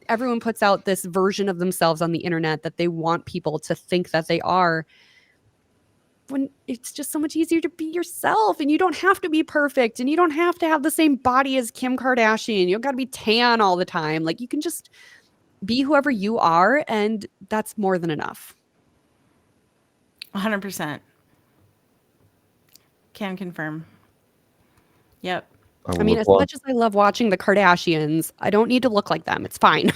everyone puts out this version of themselves on the internet that they want people to think that they are, when it's just so much easier to be yourself, and you don't have to be perfect, and you don't have to have the same body as Kim Kardashian. You don't got to be tan all the time. Like, you can just be whoever you are, and that's more than enough. 100%. Can confirm. Yep. I mean, as much as I love watching the Kardashians, I don't need to look like them. It's fine.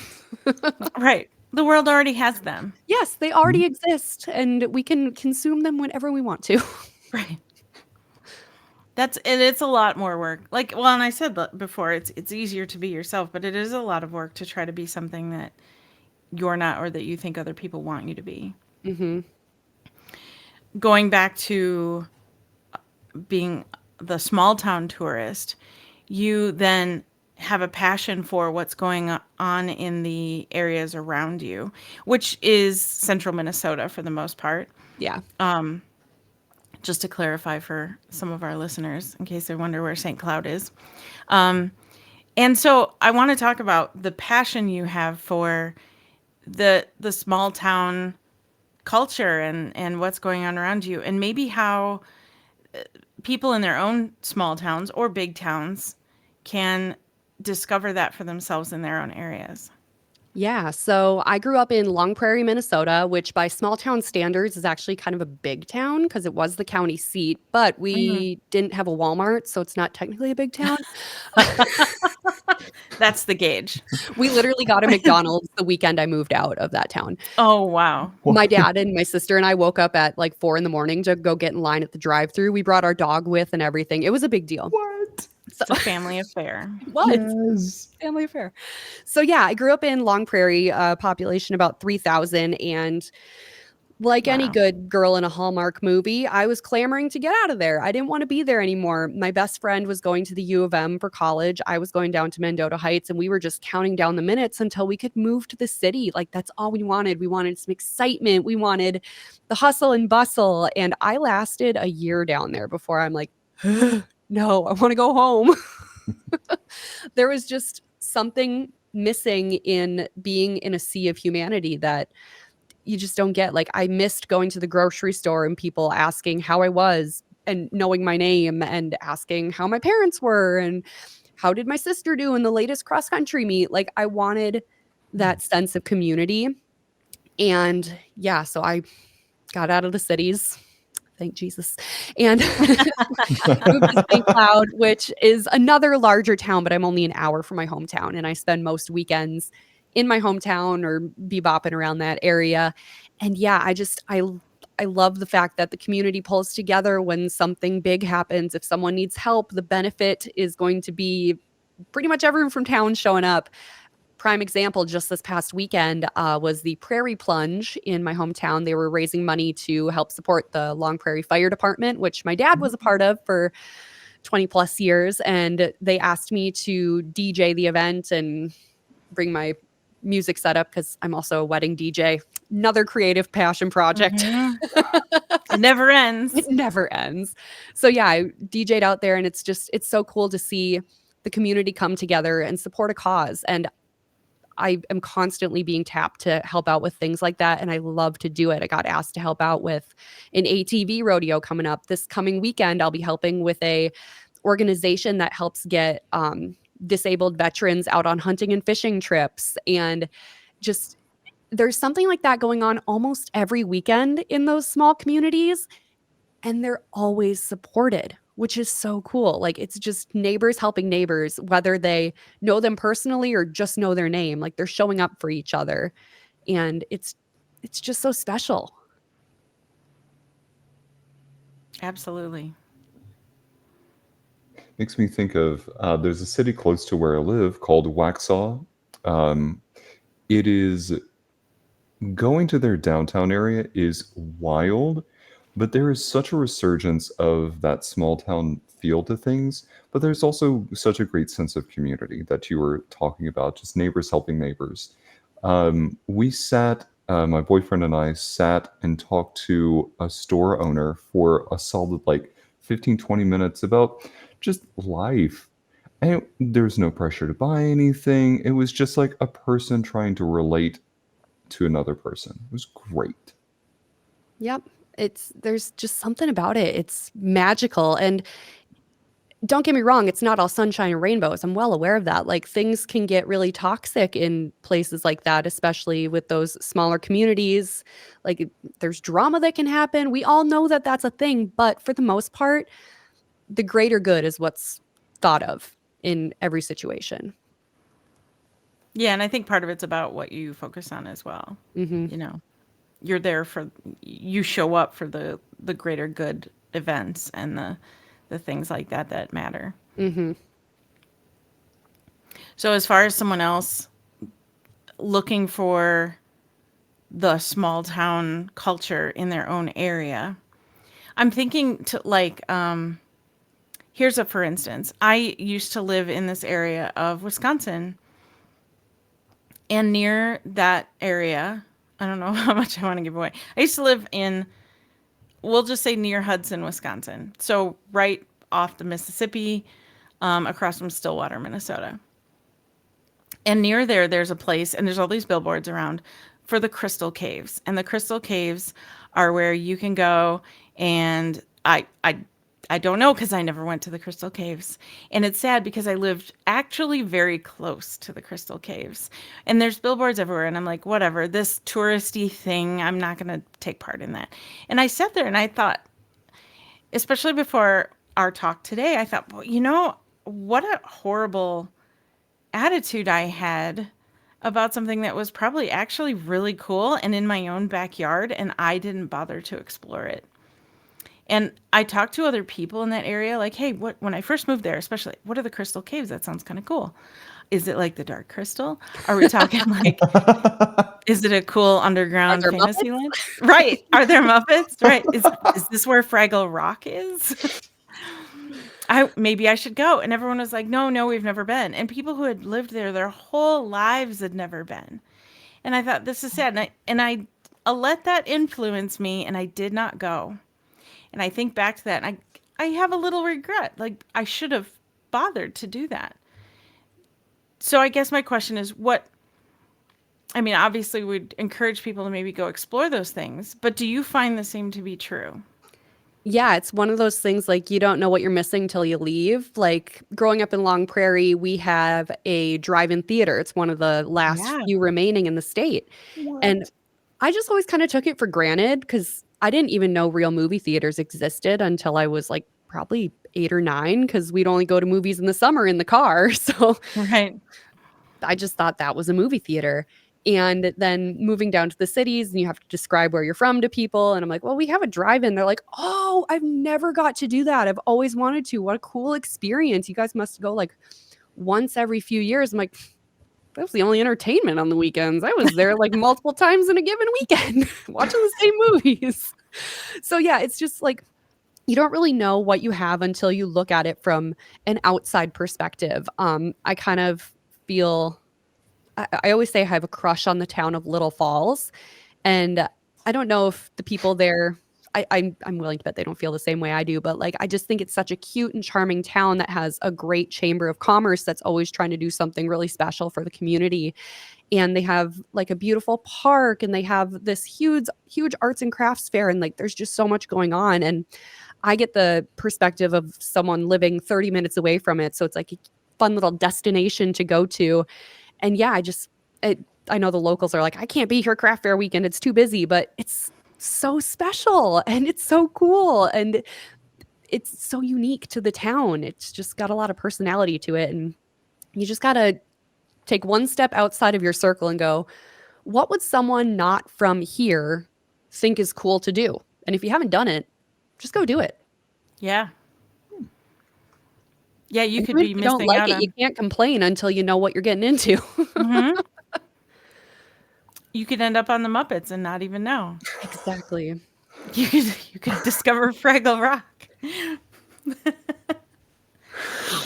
Right. The world already has them. Yes, they already exist, and we can consume them whenever we want to. Right. It's a lot more work. Like, well, and I said before, it's easier to be yourself, but it is a lot of work to try to be something that you're not, or that you think other people want you to be. Mm-hmm. Going back to being the small town tourist, you then have a passion for what's going on in the areas around you, which is central Minnesota for the most part. Yeah. Just to clarify for some of our listeners, in case they wonder where St. Cloud is. And so I want to talk about the passion you have for the small town culture and what's going on around you, and maybe how people in their own small towns or big towns can discover that for themselves in their own areas. Yeah. So I grew up in Long Prairie, Minnesota, which by small town standards is actually kind of a big town because it was the county seat, but we didn't have a Walmart, so it's not technically a big town. That's the gauge. We literally got a McDonald's the weekend I moved out of that town. Oh, wow. My dad and my sister and I woke up at like 4 a.m. to go get in line at the drive-thru. We brought our dog with and everything. It was a big deal. What? It's a family affair. Well, Yes. family affair. So yeah, I grew up in Long Prairie, population about 3,000, and like any good girl in a Hallmark movie, I was clamoring to get out of there. I didn't want to be there anymore. My best friend was going to the U of M for college. I was going down to Mendota Heights, and we were just counting down the minutes until we could move to the city. Like, that's all we wanted. We wanted some excitement. We wanted the hustle and bustle. And I lasted a year down there before I'm like, no, I want to go home. There was just something missing in being in a sea of humanity that you just don't get. Like, I missed going to the grocery store and people asking how I was and knowing my name and asking how my parents were and how did my sister do in the latest cross country meet. Like, I wanted that sense of community. And yeah, so I got out of the cities. Thank Jesus. And moved to St. Cloud, which is another larger town, but I'm only an hour from my hometown. And I spend most weekends in my hometown or bebopping around that area. And yeah, I love the fact that the community pulls together when something big happens. If someone needs help, the benefit is going to be pretty much everyone from town showing up. Prime example, just this past weekend was the Prairie Plunge in my hometown. They were raising money to help support the Long Prairie Fire Department, which my dad was a part of for 20 plus years. And they asked me to DJ the event and bring my music setup because I'm also a wedding DJ. Another creative passion project. It never ends. It never ends. So yeah, I DJ'd out there, and it's so cool to see the community come together and support a cause. And I am constantly being tapped to help out with things like that, and I love to do it. I got asked to help out with an ATV rodeo coming up this coming weekend. I'll be helping with a organization that helps get disabled veterans out on hunting and fishing trips, and just there's something like that going on almost every weekend in those small communities, and they're always supported, which is so cool. Like, it's just neighbors helping neighbors, whether they know them personally or just know their name. Like, they're showing up for each other, and it's just so special. Absolutely. Makes me think of there's a city close to where I live called Waxhaw. Um, it is going to their downtown area is wild, but there is such a resurgence of that small town feel to things. But there's also such a great sense of community that you were talking about, just neighbors helping neighbors. We sat, my boyfriend and I sat and talked to a store owner for a solid like 15, 20 minutes about just life. And there's no pressure to buy anything. It was just like a person trying to relate to another person. It was great. Yep. There's just something about it. It's magical. And don't get me wrong, it's not all sunshine and rainbows. I'm well aware of that. Like, things can get really toxic in places like that, especially with those smaller communities. Like, there's drama that can happen. We all know that that's a thing, but for the most part, the greater good is what's thought of in every situation. Yeah, and I think part of it's about what you focus on as well. Hmm. You know, you're there for you show up for the greater good events and the things like that that matter. Hmm. So as far as someone else looking for the small town culture in their own area, I'm thinking to like here's a for instance. I used to live in this area of Wisconsin, and near that area, I don't know how much I want to give away. I used to live in, we'll just say near Hudson, Wisconsin. So right off the Mississippi, across from Stillwater, Minnesota. And near there, there's a place, and there's all these billboards around for the Crystal Caves. And the Crystal Caves are where you can go. And I don't know because I never went to the Crystal Caves. And it's sad because I lived actually very close to the Crystal Caves. And there's billboards everywhere. And I'm like, whatever, this touristy thing, I'm not going to take part in that. And I sat there and I thought, especially before our talk today, I thought, well, you know, what a horrible attitude I had about something that was probably actually really cool and in my own backyard, and I didn't bother to explore it. And I talked to other people in that area, like, hey, what, when I first moved there, especially, what are the Crystal Caves? That sounds kind of cool. Is it like the Dark Crystal? Are we talking like, is it a cool Are underground there fantasy Muppets? land? Right. Are there Muppets? Right. Is this where Fraggle Rock is? Maybe I should go. And everyone was like, no, no, we've never been. And people who had lived there their whole lives had never been. And I thought, this is sad. I let that influence me, and I did not go. And I think back to that, and I have a little regret. Like, I should have bothered to do that. So I guess my question is, I mean, obviously we'd encourage people to maybe go explore those things, but do you find the same to be true? Yeah, it's one of those things, like, you don't know what you're missing till you leave. Like, growing up in Long Prairie, we have a drive-in theater. It's one of the last Yeah. few remaining in the state. And What? I just always kind of took it for granted because I didn't even know real movie theaters existed until I was like probably 8 or 9, because we'd only go to movies in the summer in the car. So Right. I just thought that was a movie theater. And then moving down to the cities, and you have to describe where you're from to people. And I'm like, well, we have a drive-in. They're like, oh, I've never got to do that. I've always wanted to. What a cool experience. You guys must go like once every few years. I'm like, that was the only entertainment on the weekends. I was there like multiple times in a given weekend watching the same movies. So yeah, it's just like, you don't really know what you have until you look at it from an outside perspective. I kind of feel, I always say I have a crush on the town of Little Falls. And I don't know if the people there, I'm willing to bet they don't feel the same way I do, but like, I just think it's such a cute and charming town that has a great chamber of commerce that's always trying to do something really special for the community. And they have like a beautiful park, and they have this huge arts and crafts fair, and like there's just so much going on. And I get the perspective of someone living 30 minutes away from it, so it's like a fun little destination to go to. And yeah, it I know the locals are like, I can't be here craft fair weekend. It's too busy, but it's so special and it's so cool. And it's so unique to the town. It's just got a lot of personality to it. And you just got to take one step outside of your circle and go, what would someone not from here think is cool to do? And if you haven't done it, just go do it. Yeah. Yeah, you And could even be if you don't missing like out it, on. you can't complain until you know what you're getting into. Mhm. You could end up on the Muppets and not even know. Exactly. You could discover Fraggle Rock.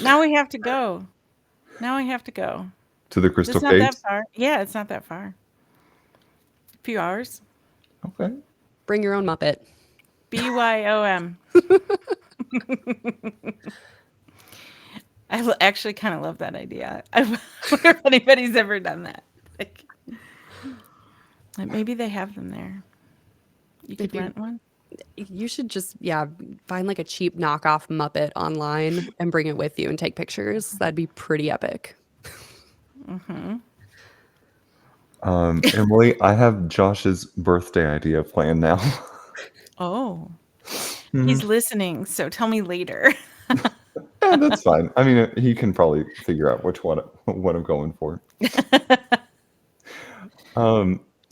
Now we have to go. Now we have to go. To the Crystal It's not that Caves? far. Yeah, it's not that far. A few hours. Okay. Bring your own Muppet. BYOM. Actually kind of love that idea. I wonder if anybody's ever done that. Like maybe they have them there. You could If you- rent one. You should just, find like a cheap knockoff Muppet online and bring it with you and take pictures. That'd be pretty epic. Emily, I have Josh's birthday idea planned now. Oh, he's listening. So tell me later. Yeah, that's fine. I mean, he can probably figure out which one what I'm going for.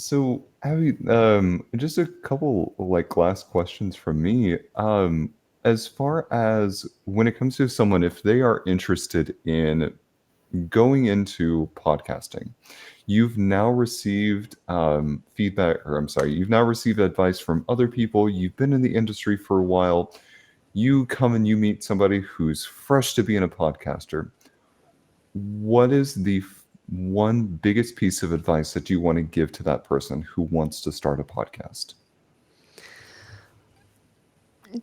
So Abby, just a couple like last questions from me. As far as when it comes to someone, if they are interested in going into podcasting, you've now received feedback, or I'm sorry, you've now received advice from other people. You've been in the industry for a while. You come and you meet somebody who's fresh to being a podcaster. What is the one biggest piece of advice that you want to give to that person who wants to start a podcast?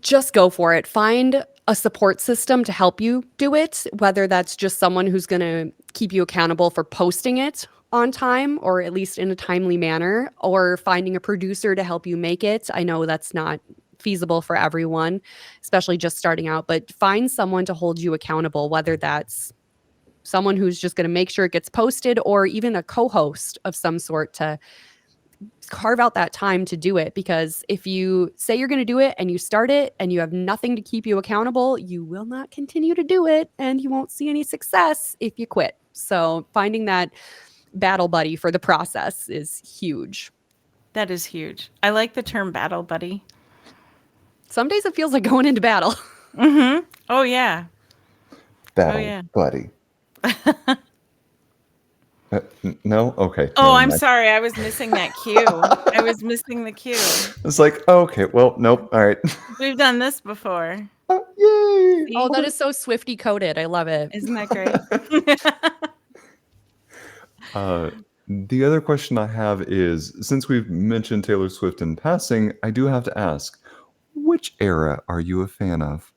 Just go for it. Find a support system to help you do it, whether that's just someone who's going to keep you accountable for posting it on time or at least in a timely manner, or finding a producer to help you make it. I know that's not feasible for everyone, especially just starting out, but find someone to hold you accountable, whether that's someone who's just going to make sure it gets posted or even a co-host of some sort to carve out that time to do it. Because if you say you're going to do it and you start it and you have nothing to keep you accountable, you will not continue to do it and you won't see any success if you quit. So finding that battle buddy for the process is huge. That is huge. I like the term battle buddy. Some days it feels like going into battle. Oh, yeah. Battle yeah. buddy. No? Okay. Oh, never I'm mind. sorry. I was missing that cue. I was missing the cue. It's like, oh, okay, well, nope. All right. We've done this before. Oh, yay! Oh, that is so Swifty coded. I love it. Isn't that great? The other question I have is, since we've mentioned Taylor Swift in passing, I do have to ask, which era are you a fan of?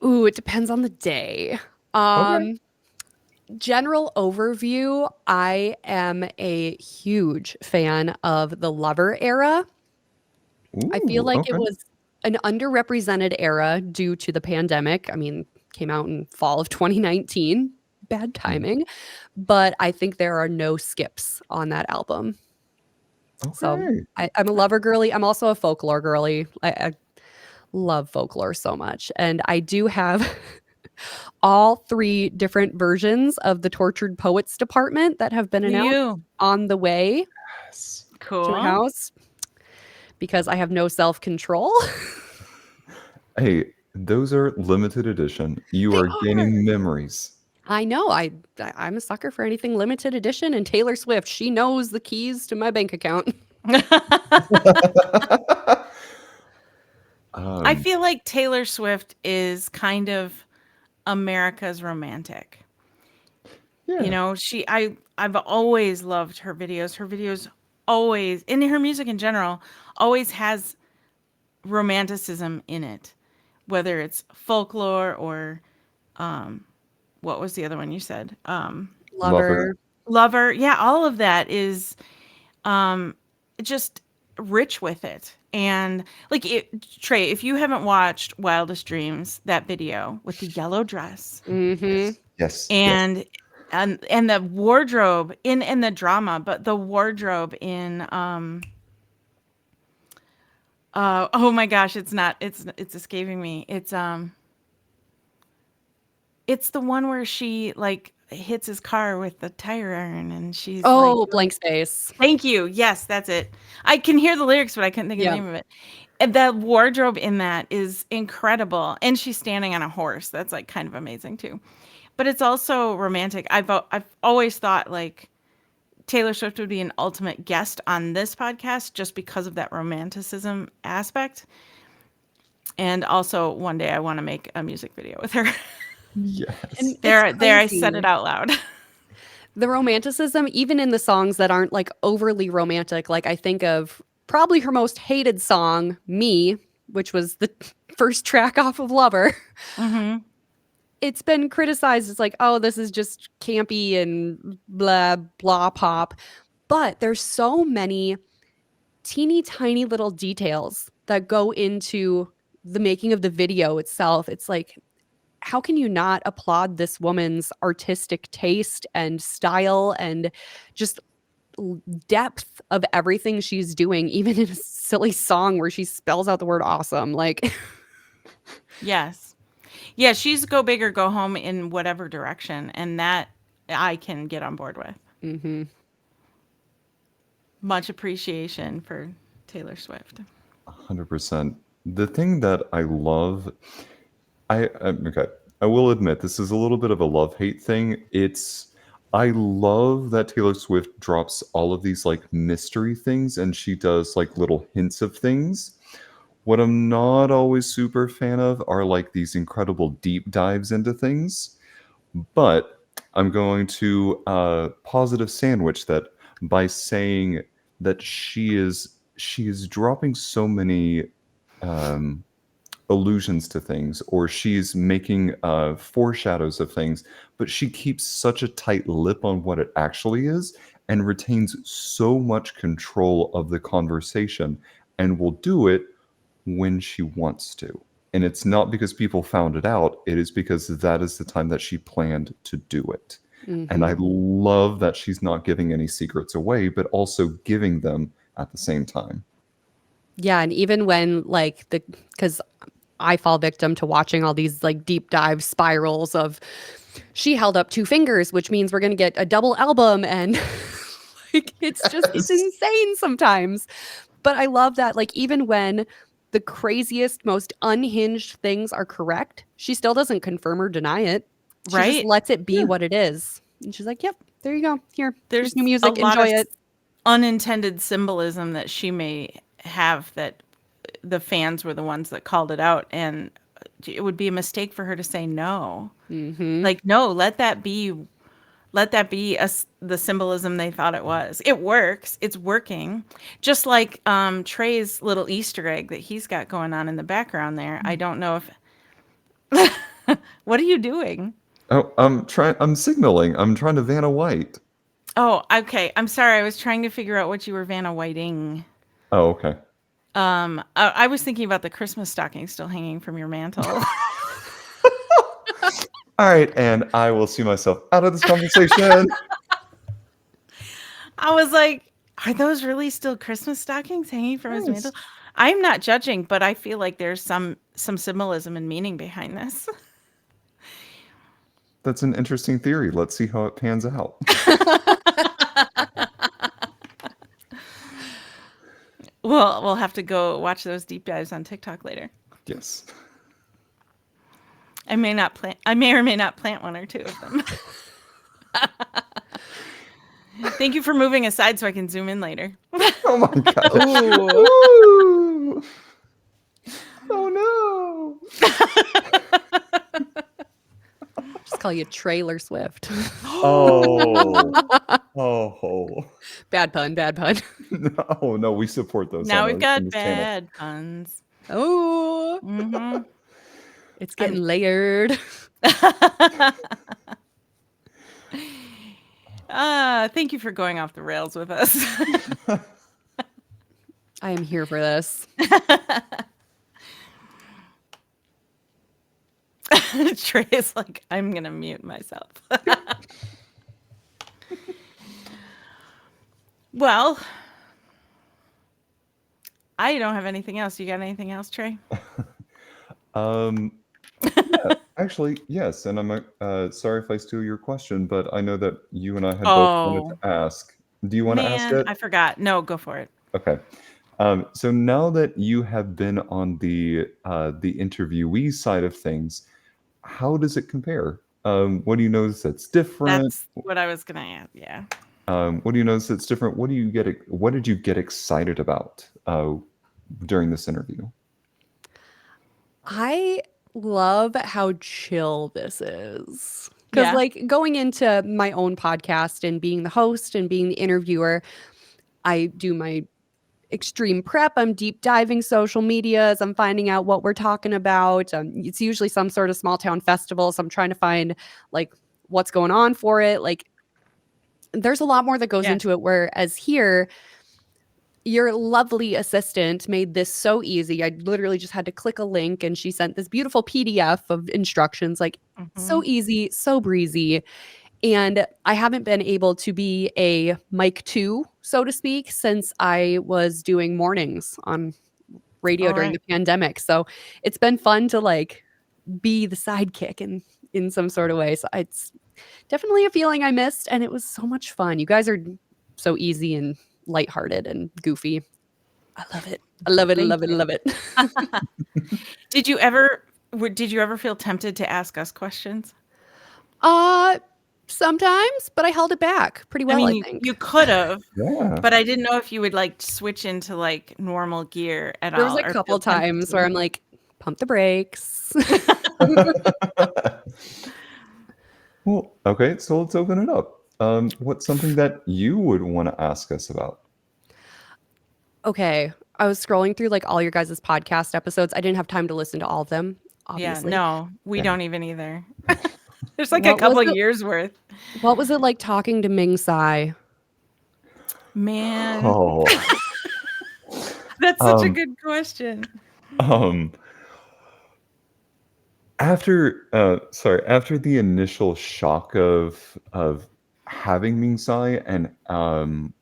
Ooh, it depends on the day. Okay. General overview, I am a huge fan of the Lover era. I feel Ooh, like it okay. was an underrepresented era due to the pandemic. I mean, came out in fall of 2019. Bad timing. But I think there are no skips on that album. So Okay. I'm a Lover girly. I'm also a folklore girly. I love folklore so much. And I do have all 3 different versions of the Tortured Poets Department that have been announced You. on the way Yes. to Cool. my house because I have no self-control. Hey, those are limited edition. You They are are. gaining memories. I know. I'm a sucker for anything limited edition, and Taylor Swift, she knows the keys to my bank account. I feel like Taylor Swift is kind of America's romantic. Yeah. You know, I've always loved her videos. Her videos always, and her music in general, always has romanticism in it. Whether it's folklore or what was the other one you said? Lover. Lover. Yeah, all of that is just rich with it. And like Trey, if you haven't watched Wildest Dreams, that video with the yellow dress Mm-hmm. Yes. and and the wardrobe in the drama, but the wardrobe in oh my gosh, it's escaping me. It's the one where she like hits his car with the tire iron and she's like, Oh, blank space. thank you. Yes, that's it. I can hear the lyrics, but I couldn't think of the Yeah. name of it. And the wardrobe in that is incredible. And she's standing on a horse. That's like kind of amazing too. But it's also romantic. I've always thought like Taylor Swift would be an ultimate guest on this podcast just because of that romanticism aspect. And also one day I want to make a music video with her. Yes. And there it's I said crazy. it out loud. The romanticism, even in the songs that aren't like overly romantic, like I think of probably her most hated song, Me, which was the first track off of Lover. Hmm. It's been criticized as like, oh, this is just campy and blah, blah pop. But there's so many teeny tiny little details that go into the making of the video itself. It's like, how can you not applaud this woman's artistic taste and style and just depth of everything she's doing, even in a silly song where she spells out the word awesome? Like, Yes. Yeah, she's go big or go home in whatever direction. And that I can get on board with. mhm. Much appreciation for Taylor Swift. 100%. The thing that I love, okay, I will admit this is a little bit of a love-hate thing. I love that Taylor Swift drops all of these like mystery things and she does like little hints of things. What I'm not always super fan of are like these incredible deep dives into things. But I'm going to positive sandwich that by saying that she is dropping so many um, allusions to things, or she's making foreshadows of things, but she keeps such a tight lip on what it actually is and retains so much control of the conversation and will do it when she wants to. And it's not because people found it out, it is because that is the time that she planned to do it. And I Mhm. love that she's not giving any secrets away, but also giving them at the same time. Yeah, and even when like because I fall victim to watching all these like deep dive spirals of she held up two fingers, which means we're going to get a double album. And like, it's Yes. insane sometimes. But I love that, like, even when the craziest, most unhinged things are correct, she still doesn't confirm or deny it. She just Right? lets it be Yeah. what it is. And she's like, yep, there you go. Here's There's new a music. lot Enjoy of it. unintended symbolism that she may have that the fans were the ones that called it out. And it would be a mistake for her to say no. Mm-hmm. Like, no, let that be the symbolism they thought it was. It works. It's working. Just like Trey's little Easter egg that he's got going on in the background there. I don't know if what are you doing? Oh, I'm signaling. I'm trying to Vanna White. Oh, okay. I'm sorry. I was trying to figure out what you were Vanna Whiting. Oh, okay. I was thinking about the Christmas stocking still hanging from your mantle. All right, and I will see myself out of this conversation. I was like, are those really still Christmas stockings hanging from his mantle? Yes. I'm not judging, but I feel like there's some symbolism and meaning behind this. That's an interesting theory. Let's see how it pans out. We'll have to go watch those deep dives on TikTok later. Yes. I may or may not plant one or two of them. Thank you for moving aside so I can zoom in later. Oh my god. Ooh. Ooh. Oh Just call you Trailer Swift. no. Oh. Bad pun, bad pun. No, no, we support those. Now on we've on got this channel. bad puns. Oh, Mm-hmm. it's getting layered. Thank you for going off the rails with us. I am here for this. Trey is like, I'm gonna mute myself. Well, I don't have anything else. You got anything else, Trey? Um, yeah, actually, yes. And I'm sorry if I steal your question, but I know that you and I had both wanted to Oh, ask. Do you want to ask man, it? I forgot. No, go for it. Okay. So now that you have been on the interviewee side of things, how does it compare? What do you notice that's different? That's what I was gonna add. Yeah. What do you notice that's different? What did you get excited about during this interview? I love how chill this is. Because, Yeah. like, going into my own podcast and being the host and being the interviewer, I do my extreme prep. I'm deep diving social medias. I'm finding out what we're talking about. It's usually some sort of small town festival. So I'm trying to find, like, what's going on for it. Like, there's a lot more that goes Yeah. into it. Whereas here, your lovely assistant made this so easy. I literally just had to click a link and she sent this beautiful PDF of instructions, like so Hmm. easy, so breezy. And I haven't been able to be a mic two, so to speak, since I was doing mornings on radio All during right. the pandemic. So it's been fun to like be the sidekick in some sort of way. So it's definitely a feeling I missed, and it was so much fun. You guys are so easy and lighthearted and goofy. I love it. I love it. I Thank love it. I you. love it. Did you ever feel tempted to ask us questions? uh Sometimes, but I held it back pretty I well, mean, I you think. could have, Yeah. but I didn't know if you would like switch into like normal gear at There was all a or couple feel tempted times where to. I'm like, pump the brakes. Well, okay, so let's open it up. What's something that you would want to ask us about? Okay. I was scrolling through like all your guys' podcast episodes. I didn't have time to listen to all of them, Yeah, obviously. no, we Yeah. don't even either. There's like a What was couple it years worth. what was it like talking to Ming Tsai? Man, Oh, that's such a um, good question. um, after the initial shock of having Ming Sai and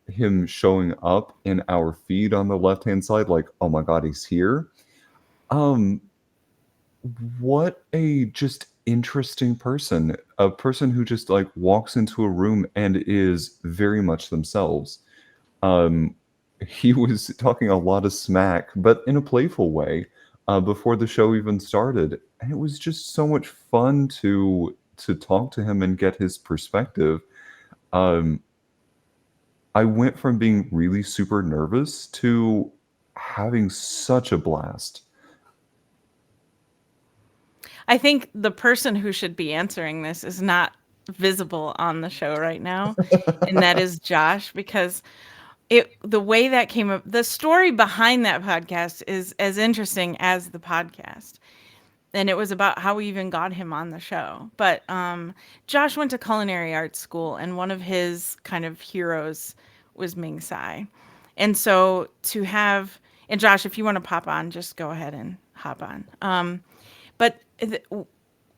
him showing up in our feed on the left hand side, like, oh my god, he's here. Um, what a just interesting person. A person who just like walks into a room and is very much themselves. Um, he was talking a lot of smack, but in a playful way, before the show even started, and it was just so much fun to talk to him and get his perspective. Um, I went from being really super nervous to having such a blast. I think the person who should be answering this is not visible on the show right now, and that is Josh because the way that came up, the story behind that podcast is as interesting as the podcast. And it was about how we even got him on the show. But Josh went to culinary arts school, and one of his kind of heroes was Ming Tsai. And so to have, and Josh, if you want to pop on, just go ahead and hop on. But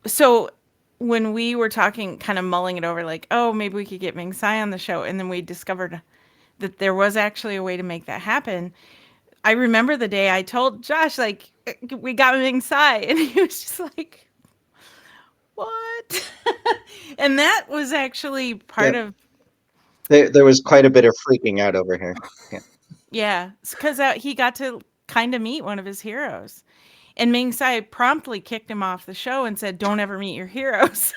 so when we were talking, kind of mulling it over, like, oh, maybe we could get Ming Tsai on the show, and then we discovered that there was actually a way to make that happen. I remember the day I told Josh, like, we got Ming Tsai, and he was just like, what? And that was actually part Yep. of, There was quite a bit of freaking out over here. Yeah. yeah, because he got to kind of meet one of his heroes. And Ming Tsai promptly kicked him off the show and said, don't ever meet your heroes.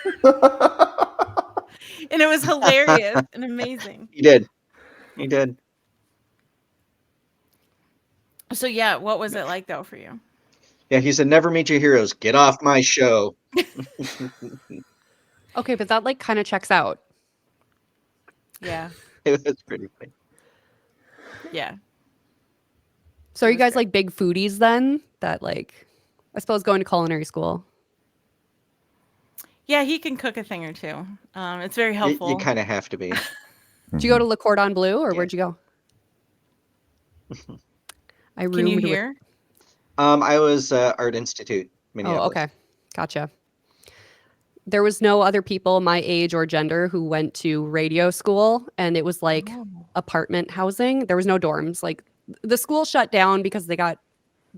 And it was hilarious and amazing. He did. He did. So, yeah, what was it like, though, for you? Yeah, he said, never meet your heroes. Get off my show. Okay, but that like kind of checks out. Yeah, It was pretty funny. yeah. So are you was guys great. like big foodies then? That like, I suppose going to culinary school. Yeah, he can cook a thing or two. It's very You helpful. kind of have to be. Did you go to Le Cordon Bleu or Yeah. where'd you go? I Can you roomed with. hear? I was Art Institute, Oh, Minneapolis. okay. Gotcha. There was no other people my age or gender who went to radio school, and it was like Oh. apartment housing. There was no dorms. Like the school shut down because they got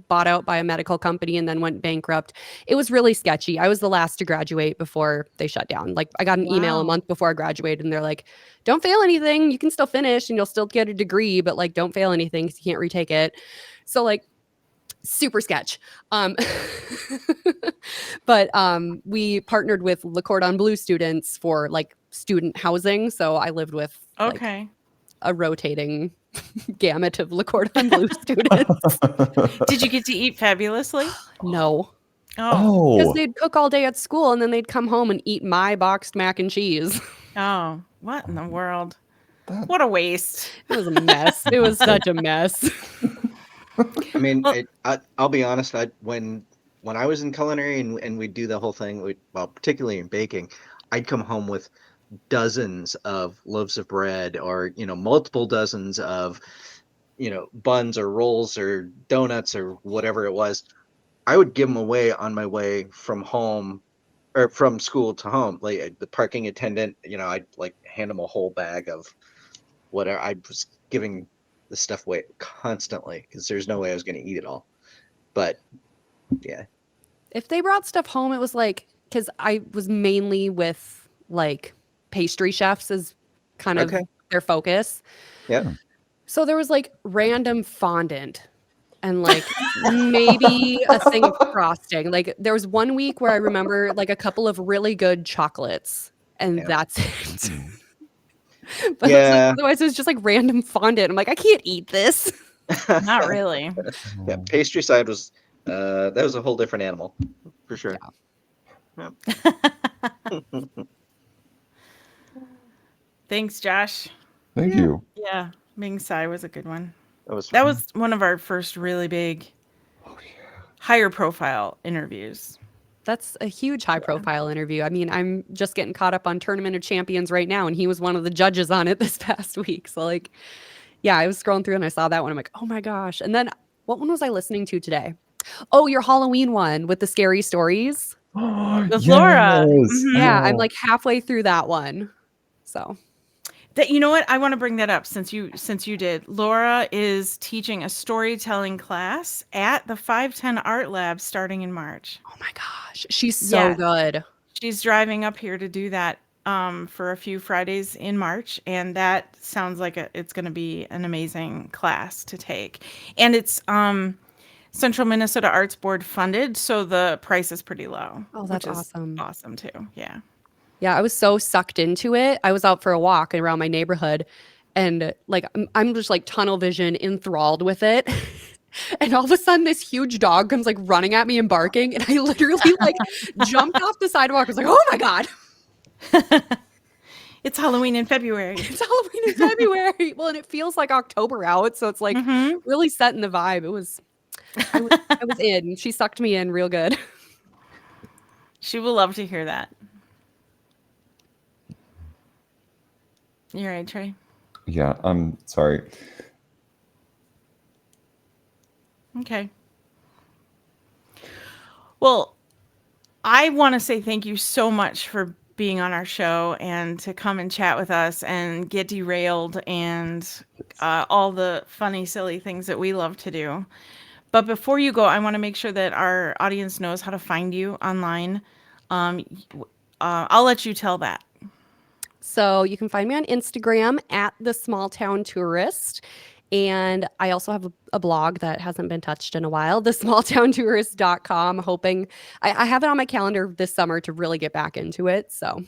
bought out by a medical company and then went bankrupt. It was really sketchy. I was the last to graduate before they shut down. Like I got an email a Wow. month before I graduated and they're like, don't fail anything. You can still finish and you'll still get a degree, but like don't fail anything because you can't retake it. So like super sketch. But we partnered with Le Cordon Bleu students for like student housing. So I lived with like Okay. a rotating gamut of Le Cordon Bleu students. Did you get to eat fabulously? No. Oh. Because Oh, they'd cook all day at school and then they'd come home and eat my boxed mac and cheese. Oh. What in the world? That- What a waste. It was a mess. It was such a mess. I mean, Well- I'll be honest. When I was in culinary and we'd do the whole thing, well, particularly in baking, I'd come home with dozens of loaves of bread, or multiple dozens of buns or rolls or donuts or whatever it was. I would give them away on my way from home or from school to home. Like the parking attendant, I'd like hand them a whole bag of whatever. I was giving the stuff away constantly because there's no way I was going to eat it all. But yeah, If they brought stuff home, it was like, because I was mainly with like pastry chefs as kind of Okay. their focus. yeah. So there was like random fondant and like maybe a thing of frosting. Like there was one week where I remember like a couple of really good chocolates and Yeah. that's it. But it was, Yeah. like, otherwise it was just like random fondant. I'm like, I can't eat this. Not really. Yeah, pastry side was that was a whole different animal for sure. Thanks, Josh. thank you. Yeah. Ming Tsai was a good one. That was That was one of our first really big, higher profile interviews. That's a huge high profile interview. I mean, I'm just getting caught up on Tournament of Champions right now, and he was one of the judges on it this past week. So, like, yeah, I was scrolling through and I saw that one. I'm like, oh my gosh. And then what one was I listening to today? Oh, your Halloween one with the scary stories. The Flora. Mhm. Yeah, I'm like halfway through that one. So, That, you know what? I want to bring that up since you did. Laura is teaching a storytelling class at the 510 Art Lab starting in March. oh my gosh, she's so Yeah. good. She's driving up here to do that for a few Fridays in March, and that sounds like it's going to be an amazing class to take. And it's Central Minnesota Arts Board funded, so the price is pretty low. Oh, that's which is awesome. Awesome too. Yeah. Yeah, I was so sucked into it. I was out for a walk around my neighborhood and like I'm just like tunnel vision enthralled with it. And all of a sudden this huge dog comes like running at me and barking and I literally like jumped off the sidewalk. I was like, "Oh my god. It's Halloween in February. It's Halloween in February." Well, and it feels like October out, so it's like Mhm. really setting the vibe. I was in. She sucked me in real good. She will love to hear that. You're right, Trey. Yeah, I'm sorry. Okay. Well, I want to say thank you so much for being on our show and to come and chat with us and get derailed and all the funny, silly things that we love to do. But before you go, I want to make sure that our audience knows how to find you online. I'll let you tell that. So you can find me on Instagram at the Small Town Tourist. And I also have a blog that hasn't been touched in a while, thesmalltowntourist.com. Hoping I have it on my calendar this summer to really get back into it. So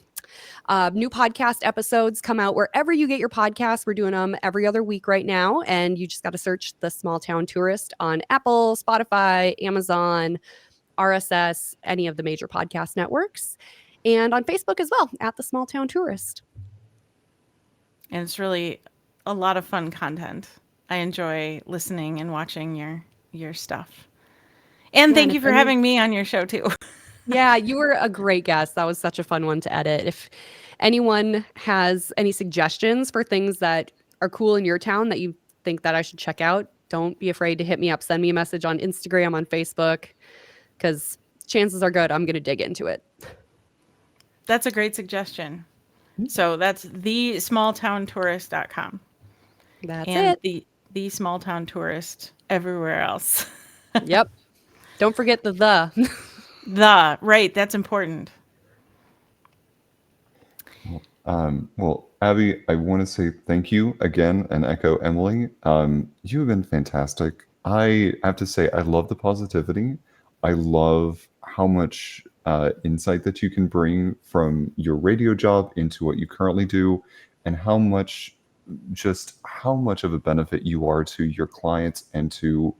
new podcast episodes come out wherever you get your podcasts. We're doing them every other week right now. And you just got to search The Small Town Tourist on Apple, Spotify, Amazon, RSS, any of the major podcast networks. And on Facebook as well, at The Small Town Tourist. And it's really a lot of fun content. I enjoy listening and watching your stuff. And Yeah, thank and you if for any- having me on your show too. Yeah, you were a great guest. That was such a fun one to edit. If anyone has any suggestions for things that are cool in your town that you think that I should check out, don't be afraid to hit me up. Send me a message on Instagram, on Facebook, because chances are good I'm going to dig into it. That's a great suggestion. So that's thesmalltowntourist.com. That's and it. the small town tourist everywhere else. Yep. Don't forget the the. Right, that's important. Well, Abby, I want to say thank you again and echo Emily. You have been fantastic. I have to say, I love the positivity. I love how much insight that you can bring from your radio job into what you currently do, and how much of a benefit you are to your clients and to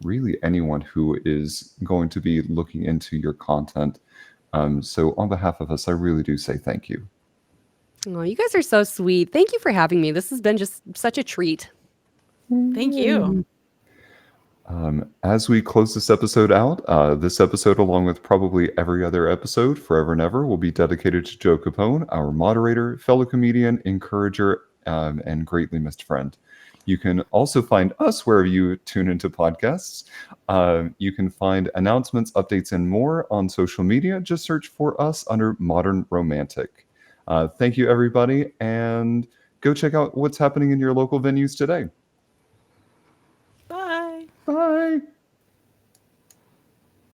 really anyone who is going to be looking into your content. So, on behalf of us, I really do say thank you. Oh, you guys are so sweet. Thank you for having me. This has been just such a treat. Thank you. As we close this episode out, this episode, along with probably every other episode, forever and ever, will be dedicated to Joe Capone, our moderator, fellow comedian, encourager, and greatly missed friend. You can also find us wherever you tune into podcasts. You can find announcements, updates, and more on social media. Just search for us under Modern Romantic. Thank you, everybody, and go check out what's happening in your local venues today. Bye. Bye.